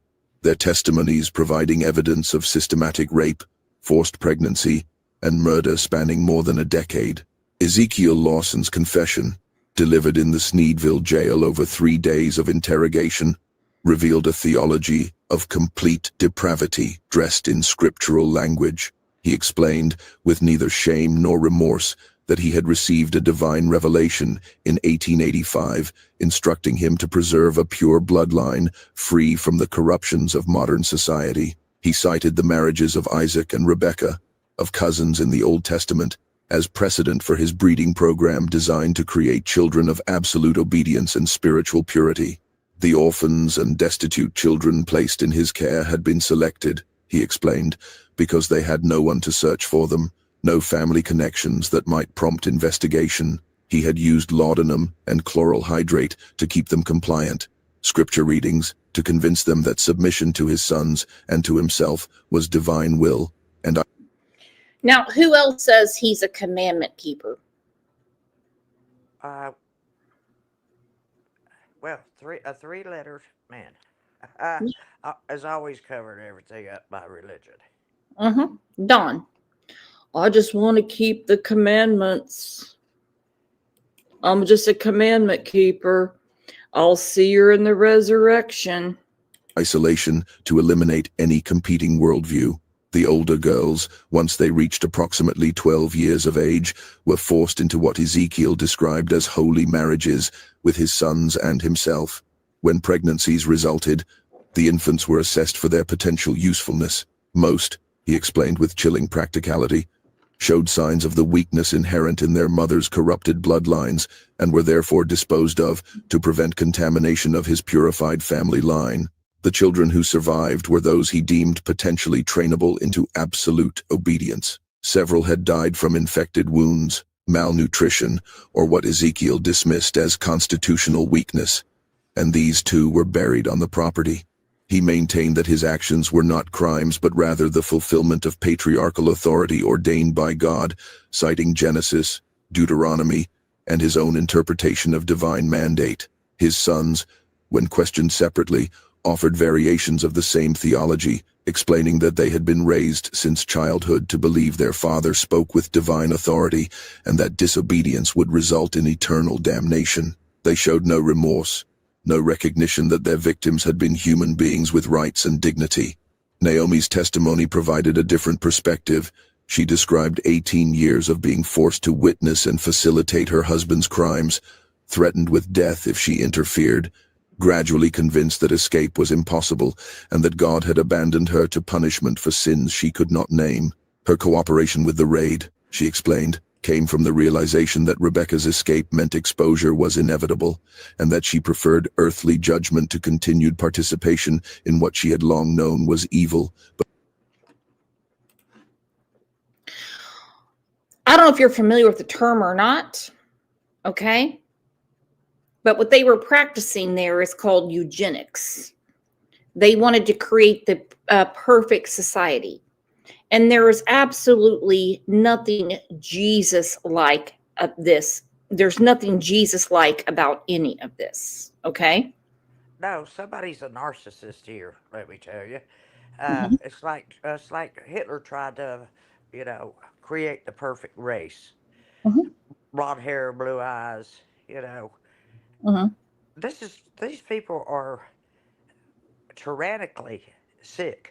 their testimonies providing evidence of systematic rape, forced pregnancy, and murder spanning more than a decade. Ezekiel Lawson's confession, delivered in the Sneedville jail over 3 days of interrogation, revealed a theology of complete depravity dressed in scriptural language. He explained, with neither shame nor remorse, that he had received a divine revelation in 1885, instructing him to preserve a pure bloodline free from the corruptions of modern society. He cited the marriages of Isaac and Rebekah, of cousins in the Old Testament, as precedent for his breeding program designed to create children of absolute obedience and spiritual purity. The orphans and destitute children placed in his care had been selected, he explained, because they had no one to search for them, no family connections that might prompt investigation. He had used laudanum and chloral hydrate to keep them compliant, scripture readings to convince them that submission to his sons and to himself was divine will, and Now, who else says he's a commandment keeper? Well, a 3-letter man has always covered everything up by religion. Don. I just want to keep the commandments. I'm just a commandment keeper. I'll see her in the resurrection. isolation to eliminate any competing worldview. The older girls, once they reached approximately 12 years of age, were forced into what Ezekiel described as holy marriages with his sons and himself. When pregnancies resulted, the infants were assessed for their potential usefulness. Most, he explained with chilling practicality, showed signs of the weakness inherent in their mother's corrupted bloodlines and were therefore disposed of to prevent contamination of his purified family line. The children who survived were those he deemed potentially trainable into absolute obedience. Several had died from infected wounds, malnutrition, or what Ezekiel dismissed as constitutional weakness, and these too were buried on the property. He maintained that his actions were not crimes but rather the fulfillment of patriarchal authority ordained by God, citing Genesis, Deuteronomy, and his own interpretation of divine mandate. His sons, when questioned separately, offered variations of the same theology, explaining that they had been raised since childhood to believe their father spoke with divine authority and that disobedience would result in eternal damnation. They showed no remorse, no recognition that their victims had been human beings with rights and dignity. Naomi's testimony provided a different perspective. She described 18 years of being forced to witness and facilitate her husband's crimes, threatened with death if she interfered, gradually convinced that escape was impossible and that God had abandoned her to punishment for sins she could not name. Her cooperation with the raid, she explained, came from the realization that Rebecca's escape meant exposure was inevitable, and that she preferred earthly judgment to continued participation in what she had long known was evil. But I don't know if you're familiar with the term or not, okay? But what they were practicing there is called eugenics. They wanted to create the perfect society. And there is absolutely nothing Jesus-like of this. There's nothing Jesus-like about any of this, okay? No, somebody's a narcissist here, let me tell you. It's like Hitler tried to, create the perfect race. Blonde hair, blue eyes, These people are tyrannically sick.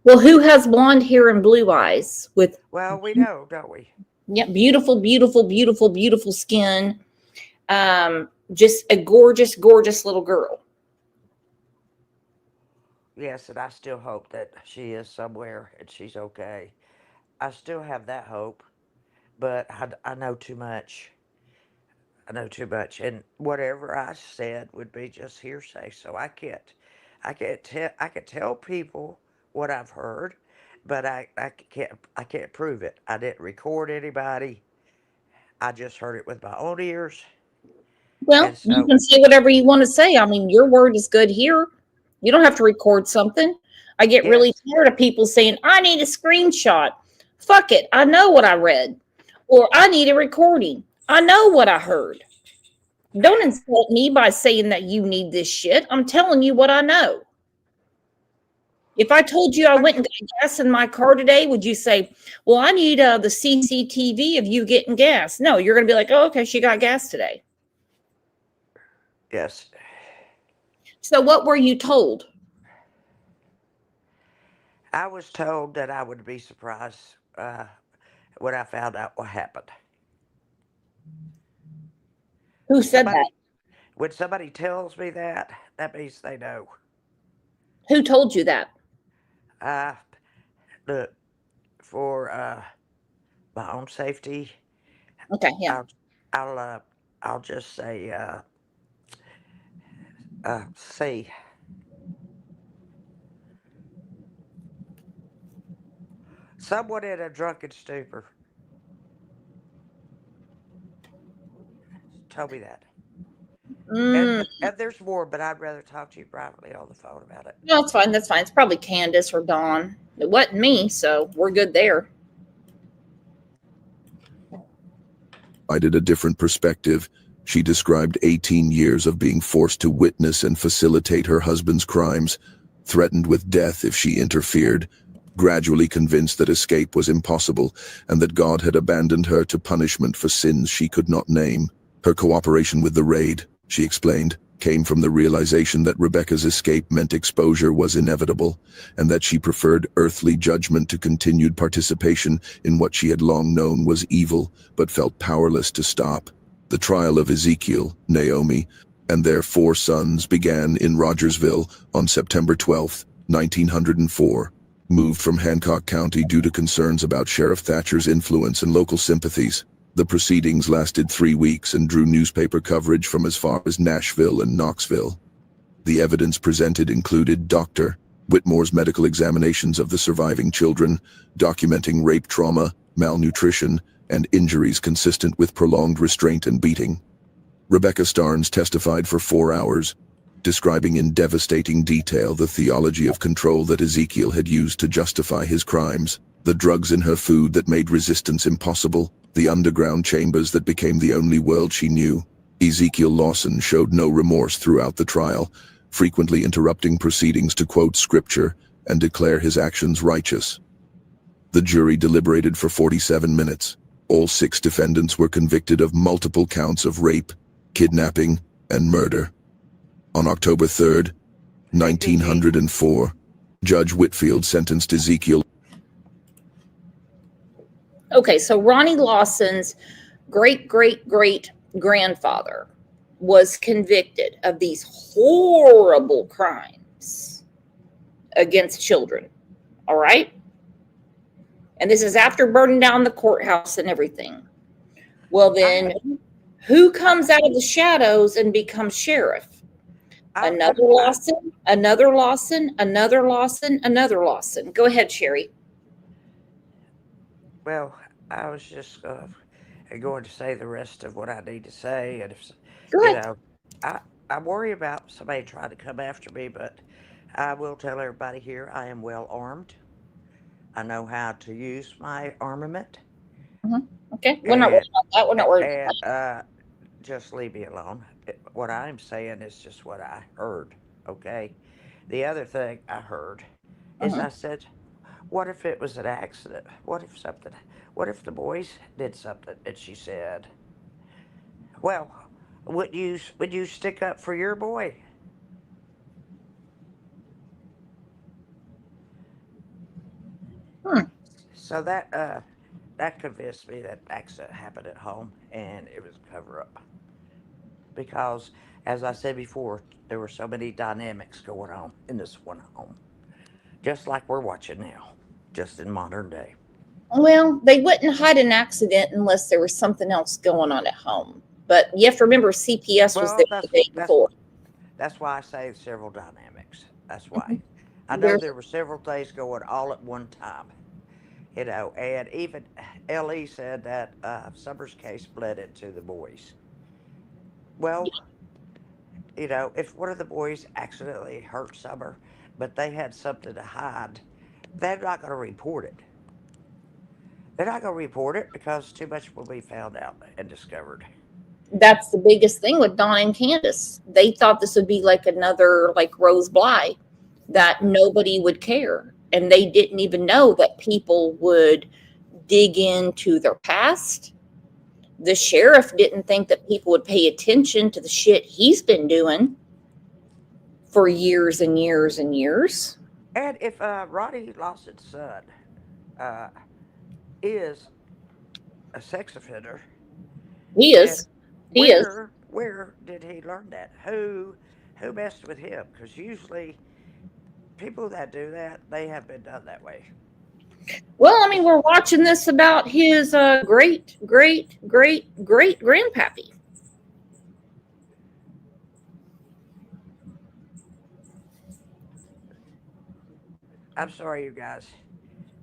Well, who has blonde hair and blue eyes with Well, we know, don't we? beautiful, beautiful, beautiful, beautiful skin. Just a gorgeous, gorgeous little girl. Yes, and I still hope that she is somewhere and she's okay. I still have that hope, but I know too much. I know too much, and whatever I said would be just hearsay. So I can tell people what I've heard, but I can't prove it. I didn't record anybody. I just heard it with my own ears, and Well, you so can say whatever you want to say. I mean, your word is good here. You don't have to record something. I get really yes, tired of people saying, I need a screenshot. Fuck it. I know what I read. Or I need a recording. I know what I heard. Don't insult me by saying that you need this shit. I'm telling you what I know. If I told you I went and got gas in my car today, would you say, well, I need the CCTV of you getting gas? No, you're going to be like, oh, okay, she got gas today. yes. So what were you told? I was told that I would be surprised when I found out what happened. Who When said that? somebody tells me that, that means they know. Who told you that? Uh, Look, for my own safety, Okay, yeah. I'll I'll just say C. Someone in a drunken stupor told me that. Mm, And there's more, but I'd rather talk to you privately on the phone about it. no, it's fine. That's fine. It's probably Candace or Dawn. It wasn't me, so we're good there. Provided a different perspective. She described 18 years of being forced to witness and facilitate her husband's crimes, threatened with death if she interfered, gradually convinced that escape was impossible and that God had abandoned her to punishment for sins she could not name. Her cooperation with the raid, she explained, came from the realization that Rebecca's escape meant exposure was inevitable, and that she preferred earthly judgment to continued participation in what she had long known was evil, but felt powerless to stop. The trial of Ezekiel, Naomi, and their 4 sons began in Rogersville on September 12, 1904. Moved from Hancock County due to concerns about Sheriff Thatcher's influence and local sympathies. The proceedings lasted 3 weeks and drew newspaper coverage from as far as Nashville and Knoxville. The evidence presented included Dr. Whitmore's medical examinations of the surviving children, documenting rape trauma, malnutrition, and injuries consistent with prolonged restraint and beating. Rebecca Starnes testified for 4 hours, describing in devastating detail the theology of control that Ezekiel had used to justify his crimes, the drugs in her food that made resistance impossible, the underground chambers that became the only world she knew. Ezekiel Lawson showed no remorse throughout the trial, frequently interrupting proceedings to quote scripture and declare his actions righteous. The jury deliberated for 47 minutes. All 6 defendants were convicted of multiple counts of rape, kidnapping, and murder. On October 3, 1904, Judge Whitfield sentenced Ezekiel. Okay, so Ronnie Lawson's great grandfather was convicted of these horrible crimes against children. All right? And this is after burning down the courthouse and everything. Well, then who comes out of the shadows and becomes sheriff? Another Lawson, another Lawson, another Lawson, another Lawson. Go ahead, Sherry. Well, I was just going to say the rest of what I need to say, and if Go you ahead. know, I worry about somebody trying to come after me, but I will tell everybody here I am well armed. I know how to use my armament. Okay, we're not worried about that. We're not worried about And that. just leave me alone. What I'm saying is just what I heard. Okay. The other thing I heard is I said, "What if it was an accident? What if something? What if the boys did something?" And she said, "Well, would you stick up for your boy?" So that convinced me that accident happened at home and it was a cover up. Because, as I said before, there were so many dynamics going on in this one home. just like we're watching now, just in modern day. Well, they wouldn't hide an accident unless there was something else going on at home. But you have to remember CPS was there Well, the day before. that's why I say several dynamics. That's why. I know There's there were several things going all at one time. And even Ellie said that Summer's case bled into the boys. Well, if one of the boys accidentally hurt Summer, but they had something to hide, they're not going to report it. They're not going to report it because too much will be found out and discovered. That's the biggest thing with Dawn and Candace. They thought this would be like another like Rose Bly, that nobody would care. And they didn't even know that people would dig into their past. The sheriff didn't think that people would pay attention to the shit he's been doing for years and years and years. And if Ronnie Lawson's son is a sex offender, He is. He is. Where did he learn that? Who messed with him? Because usually people that do that, they have been done that way. Well, I mean, we're watching this about his great grandpappy. I'm sorry, you guys,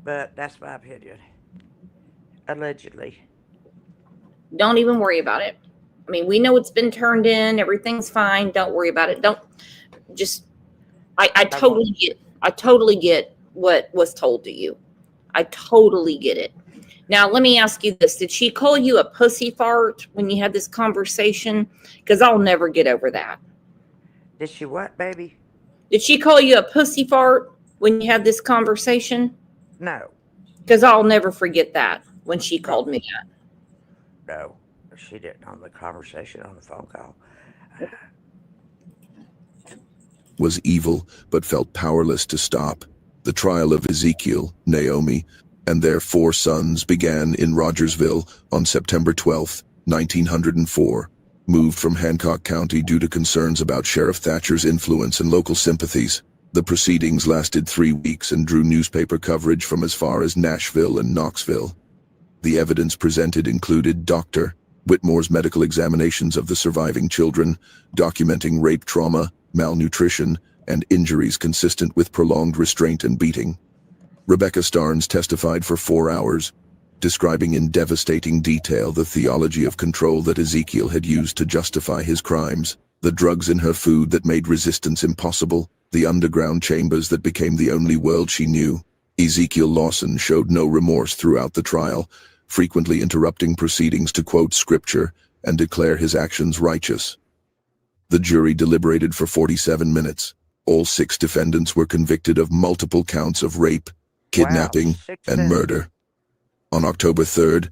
but that's my opinion. Allegedly. Don't even worry about it. I mean, we know it's been turned in. Everything's fine. Don't worry about it. Don't just. I totally get what was told to you. I totally get it. Now, let me ask you this. Did she call you a pussy fart when you had this conversation? Because I'll never get over that. Did she what, baby? Did she call you a pussy fart when you had this conversation? No. Because I'll never forget that when she called me that. No, she didn't on the conversation on the phone call. Was evil, but felt powerless to stop. The trial of Ezekiel, Naomi, and their 4 sons began in Rogersville on September 12, 1904. Moved from Hancock County due to concerns about Sheriff Thatcher's influence and local sympathies. The proceedings lasted 3 weeks and drew newspaper coverage from as far as Nashville and Knoxville. The evidence presented included Dr. Whitmore's medical examinations of the surviving children, documenting rape trauma, malnutrition, and injuries consistent with prolonged restraint and beating. Rebecca Starnes testified for 4 hours, describing in devastating detail the theology of control that Ezekiel had used to justify his crimes, the drugs in her food that made resistance impossible, the underground chambers that became the only world she knew. Ezekiel Lawson showed no remorse throughout the trial, frequently interrupting proceedings to quote scripture and declare his actions righteous. The jury deliberated for 47 minutes. All 6 defendants were convicted of multiple counts of rape, kidnapping, and murder. On October 3,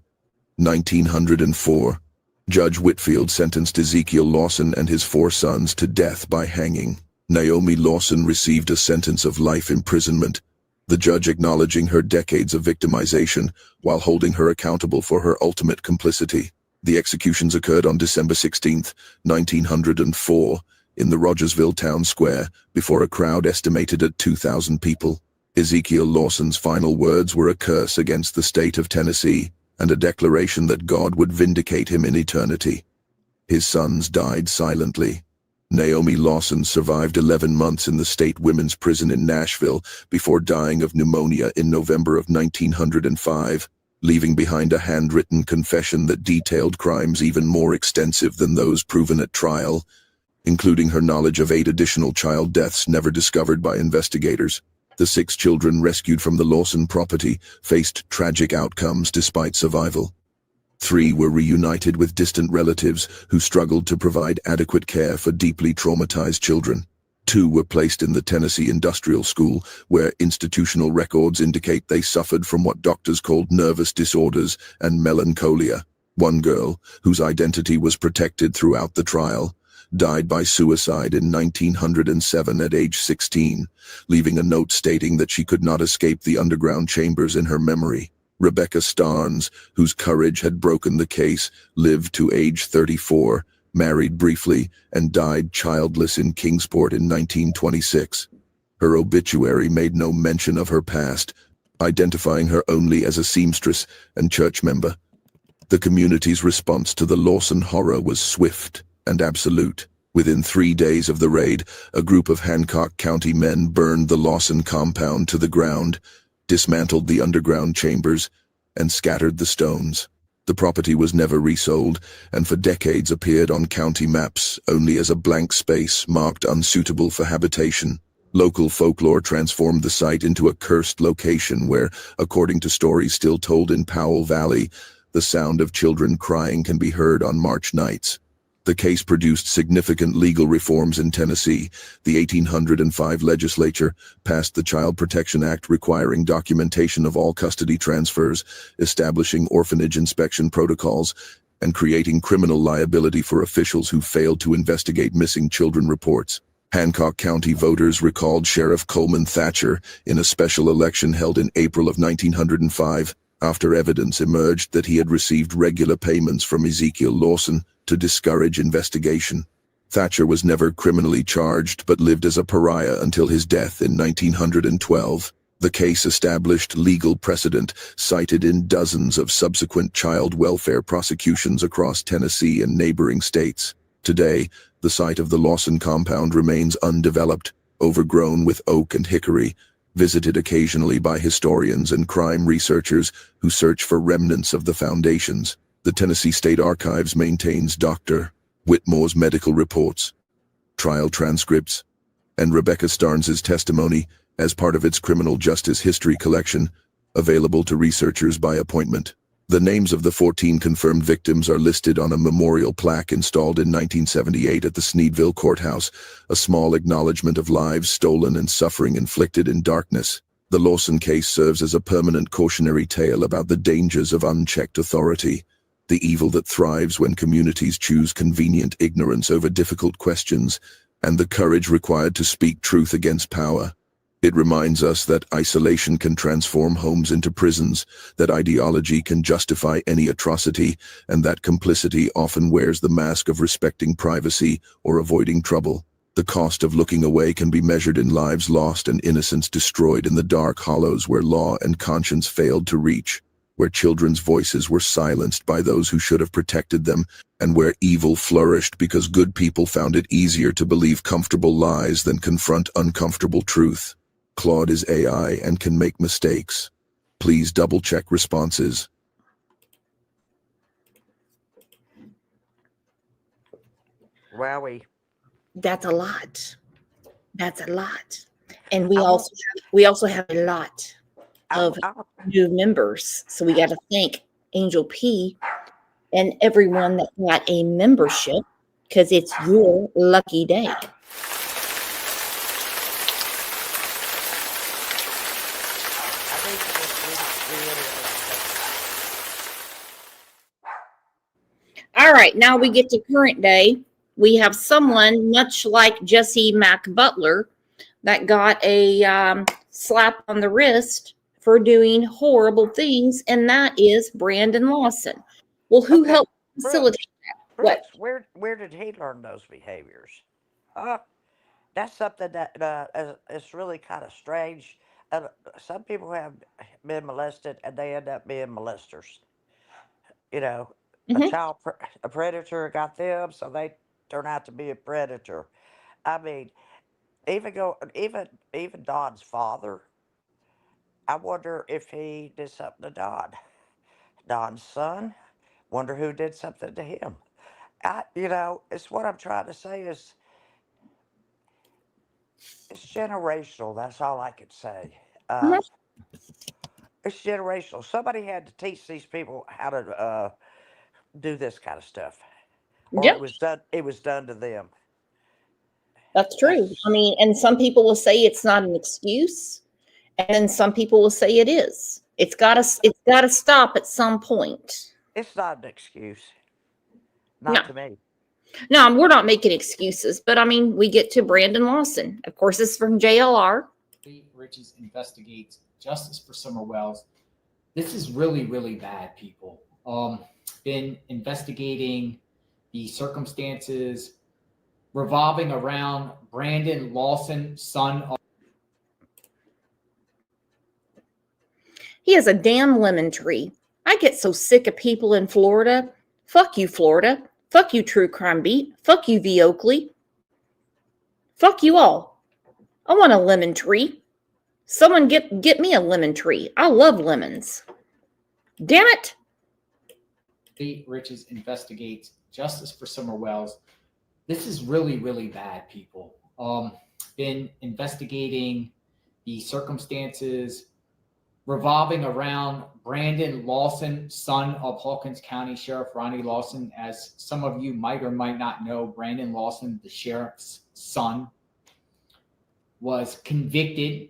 1904, Judge Whitfield sentenced Ezekiel Lawson and his 4 sons to death by hanging. Naomi Lawson received a sentence of life imprisonment, the judge acknowledging her decades of victimization while holding her accountable for her ultimate complicity. The executions occurred on December 16, 1904, in the Rogersville town square, before a crowd estimated at 2,000 people. Ezekiel Lawson's final words were a curse against the state of Tennessee and a declaration that God would vindicate him in eternity. His sons died silently. Naomi Lawson survived 11 months in the state women's prison in Nashville before dying of pneumonia in November of 1905, leaving behind a handwritten confession that detailed crimes even more extensive than those proven at trial, including her knowledge of 8 additional child deaths never discovered by investigators. The 6 children rescued from the Lawson property faced tragic outcomes despite survival. 3 were reunited with distant relatives who struggled to provide adequate care for deeply traumatized children. 2 were placed in the Tennessee Industrial School, where institutional records indicate they suffered from what doctors called nervous disorders and melancholia. 1 girl, whose identity was protected throughout the trial, died by suicide in 1907 at age 16, leaving a note stating that she could not escape the underground chambers in her memory. Rebecca Starnes, whose courage had broken the case, lived to age 34, married briefly, and died childless in Kingsport in 1926. Her obituary made no mention of her past, identifying her only as a seamstress and church member. The community's response to the Lawson horror was swift and absolute. Within 3 days of the raid, a group of Hancock County men burned the Lawson compound to the ground, dismantled the underground chambers, and scattered the stones. The property was never resold, and for decades appeared on county maps only as a blank space marked unsuitable for habitation. Local folklore transformed the site into a cursed location where, according to stories still told in Powell Valley, the sound of children crying can be heard on March nights. The case produced significant legal reforms in Tennessee. The 1805 legislature passed the Child Protection Act requiring documentation of all custody transfers, establishing orphanage inspection protocols, and creating criminal liability for officials who failed to investigate missing children reports. Hancock County voters recalled Sheriff Coleman Thatcher in a special election held in April of 1905, after evidence emerged that he had received regular payments from Ezekiel Lawson to discourage investigation. Thatcher was never criminally charged but lived as a pariah until his death in 1912. The case established legal precedent cited in dozens of subsequent child welfare prosecutions across Tennessee and neighboring states. Today, the site of the Lawson compound remains undeveloped, overgrown with oak and hickory, visited occasionally by historians and crime researchers who search for remnants of the foundations. The Tennessee State Archives maintains Dr. Whitmore's medical reports, trial transcripts, and Rebecca Starnes's testimony as part of its criminal justice history collection, available to researchers by appointment. The names of the 14 confirmed victims are listed on a memorial plaque installed in 1978 at the Sneedville Courthouse, a small acknowledgement of lives stolen and suffering inflicted in darkness. The Lawson case serves as a permanent cautionary tale about the dangers of unchecked authority, the evil that thrives when communities choose convenient ignorance over difficult questions, and the courage required to speak truth against power. It reminds us that isolation can transform homes into prisons, that ideology can justify any atrocity, and that complicity often wears the mask of respecting privacy or avoiding trouble. The cost of looking away can be measured in lives lost and innocence destroyed in the dark hollows where law and conscience failed to reach, where children's voices were silenced by those who should have protected them, and where evil flourished because good people found it easier to believe comfortable lies than confront uncomfortable truth. Claude is AI and can make mistakes. Please double-check responses. Wowie. That's a lot. That's a lot. And we also have a lot of new members. So we got to thank Angel P and everyone that got a membership, because it's your lucky day. All right, now we get to current day. We have someone much like Jesse Mack Butler that got a slap on the wrist for doing horrible things, and that is Brandon Lawson. Well, who helped facilitate that? Brooks, where did he learn those behaviors? That's something that is really kind of strange. Some people have been molested and they end up being molesters. You know, a predator got them, so they turn out to be a predator. I mean, even Don's father. I wonder if he did something to Don. Don's son. Wonder who did something to him. It's what I'm trying to say is it's generational. That's all I could say. It's generational. Somebody had to teach these people how to do this kind of stuff, or it was done. It was done to them. That's true. I mean, and some people will say it's not an excuse, and then some people will say it is. It's gotta stop at some point. It's not an excuse. Not to me. No, we're not making excuses, but I mean, we get to Brandon Lawson. Of course, this is from JLR. Riches investigates justice for Summer Wells. This is really, really bad, people. Been investigating the circumstances revolving around Brandon Lawson, son of He has a damn lemon tree. I get so sick of people in Florida. Fuck you, Florida. Fuck you, True Crime Beat. Fuck you, V. Oakley. Fuck you all. I want a lemon tree. Someone get me a lemon tree. I love lemons. Damn it. State Riches investigates justice for Summer Wells. This is really, really bad, people. Been investigating the circumstances revolving around Brandon Lawson, son of Hawkins County Sheriff Ronnie Lawson. As some of you might or might not know, Brandon Lawson, the sheriff's son, was convicted,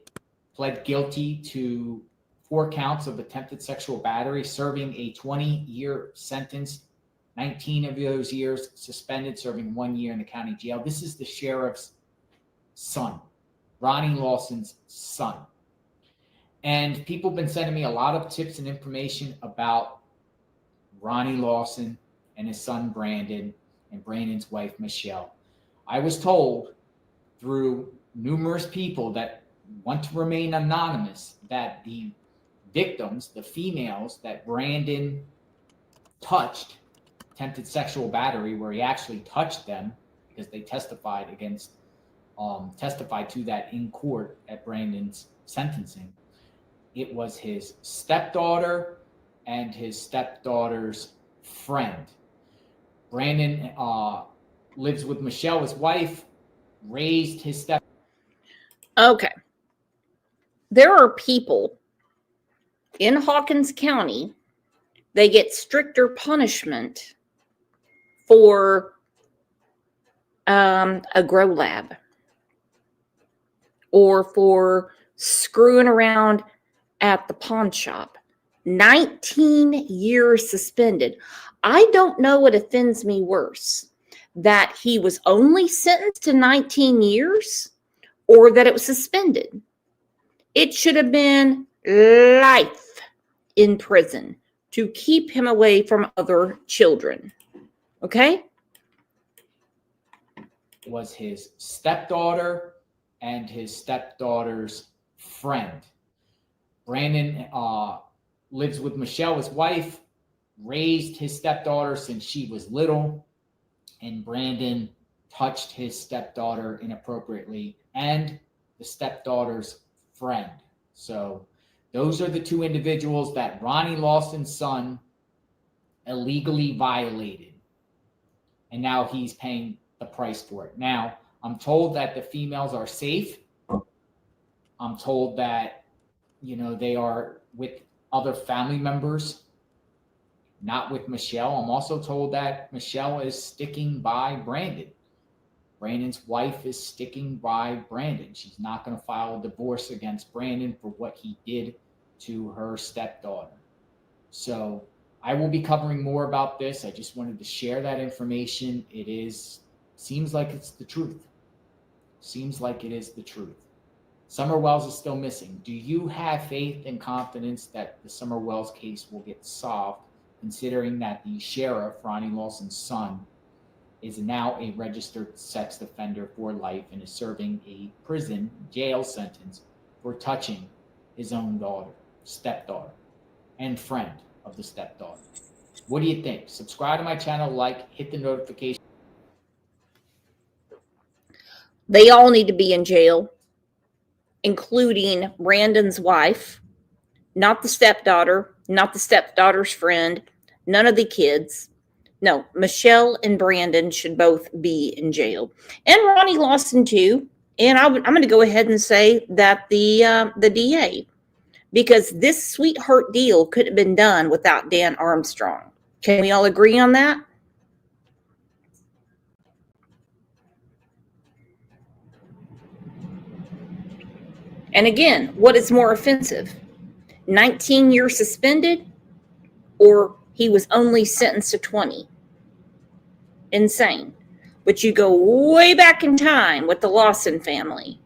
pled guilty to 4 counts of attempted sexual battery, serving a 20-year sentence, 19 of those years suspended, serving 1 year in the county jail. This is the sheriff's son, Ronnie Lawson's son. And people have been sending me a lot of tips and information about Ronnie Lawson and his son Brandon and Brandon's wife Michelle. I was told through numerous people that want to remain anonymous that the victims, the females that Brandon touched, attempted sexual battery, where he actually touched them because they testified to that in court at Brandon's sentencing. It was his stepdaughter and his stepdaughter's friend. Brandon lives with Michelle, his wife, raised his step. Okay. There are people in Hawkins County, they get stricter punishment for a grow lab or for screwing around at the pawn shop. 19 years suspended. I don't know what offends me worse, that he was only sentenced to 19 years or that it was suspended. It should have been life in prison to keep him away from other children. Okay? It was his stepdaughter and his stepdaughter's friend. Brandon lives with Michelle, his wife, raised his stepdaughter since she was little, and Brandon touched his stepdaughter inappropriately and the stepdaughter's friend. So those are the 2 individuals that Ronnie Lawson's son illegally violated. And now he's paying the price for it. Now, I'm told that the females are safe. I'm told that, they are with other family members, not with Michelle. I'm also told that Michelle is sticking by Brandon. Brandon's wife is sticking by Brandon. She's not going to file a divorce against Brandon for what he did to her stepdaughter. So I will be covering more about this. I just wanted to share that information. Seems like it's the truth. Seems like it is the truth. Summer Wells is still missing. Do you have faith and confidence that the Summer Wells case will get solved, considering that the sheriff, Ronnie Lawson's son, is now a registered sex offender for life and is serving a jail sentence for touching his own daughter, stepdaughter, and friend of the stepdaughter? What do you think? Subscribe to my channel, hit the notification. They all need to be in jail, including Brandon's wife, not the stepdaughter, not the stepdaughter's friend, none of the kids. No, Michelle and Brandon should both be in jail. And Ronnie Lawson too. And I'm going to go ahead and say that the DA, because this sweetheart deal could have been done without Dan Armstrong. Can we all agree on that? And again, what is more offensive? 19 years suspended, or he was only sentenced to 20? Insane. But you go way back in time with the Lawson family.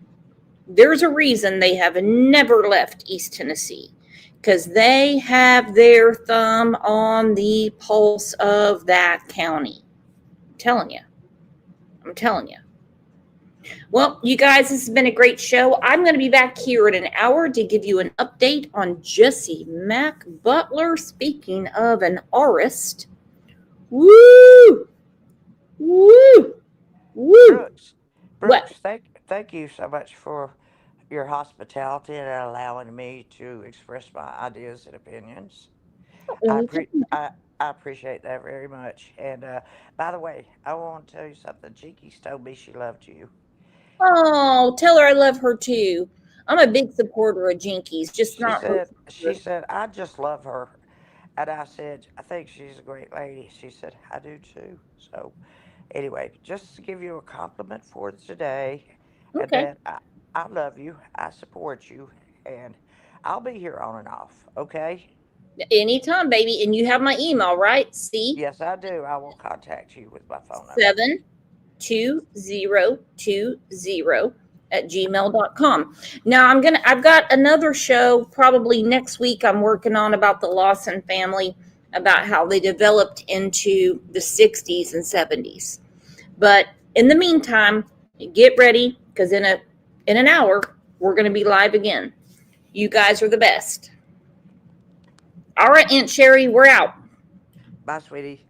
There's a reason they have never left East Tennessee, because they have their thumb on the pulse of that county. I'm telling you. Well, you guys, this has been a great show. I'm going to be back here in an hour to give you an update on Jesse Mack Butler. Speaking of an artist, woo, woo, woo. Brooks, thank you so much for your hospitality and allowing me to express my ideas and opinions. I appreciate that very much. And by the way, I want to tell you something. Jinkies told me she loved you. Oh, tell her I love her too. I'm a big supporter of Jinkies, just not her. She said, I just love her. And I said, I think she's a great lady. She said, I do too. So anyway, just to give you a compliment for today, and Okay. that I love you, I support you, and I'll be here on and off, okay? Anytime, baby. And you have my email, right? C Yes, I do. I will contact you with my phone number. 72020@gmail.com. Now I've got another show probably next week I'm working on about the Lawson family, about how they developed into the 60s and 70s. But in the meantime, get ready, because in an hour we're going to be live again. You guys are the best. All right, Aunt Sherry, we're out. Bye, sweetie.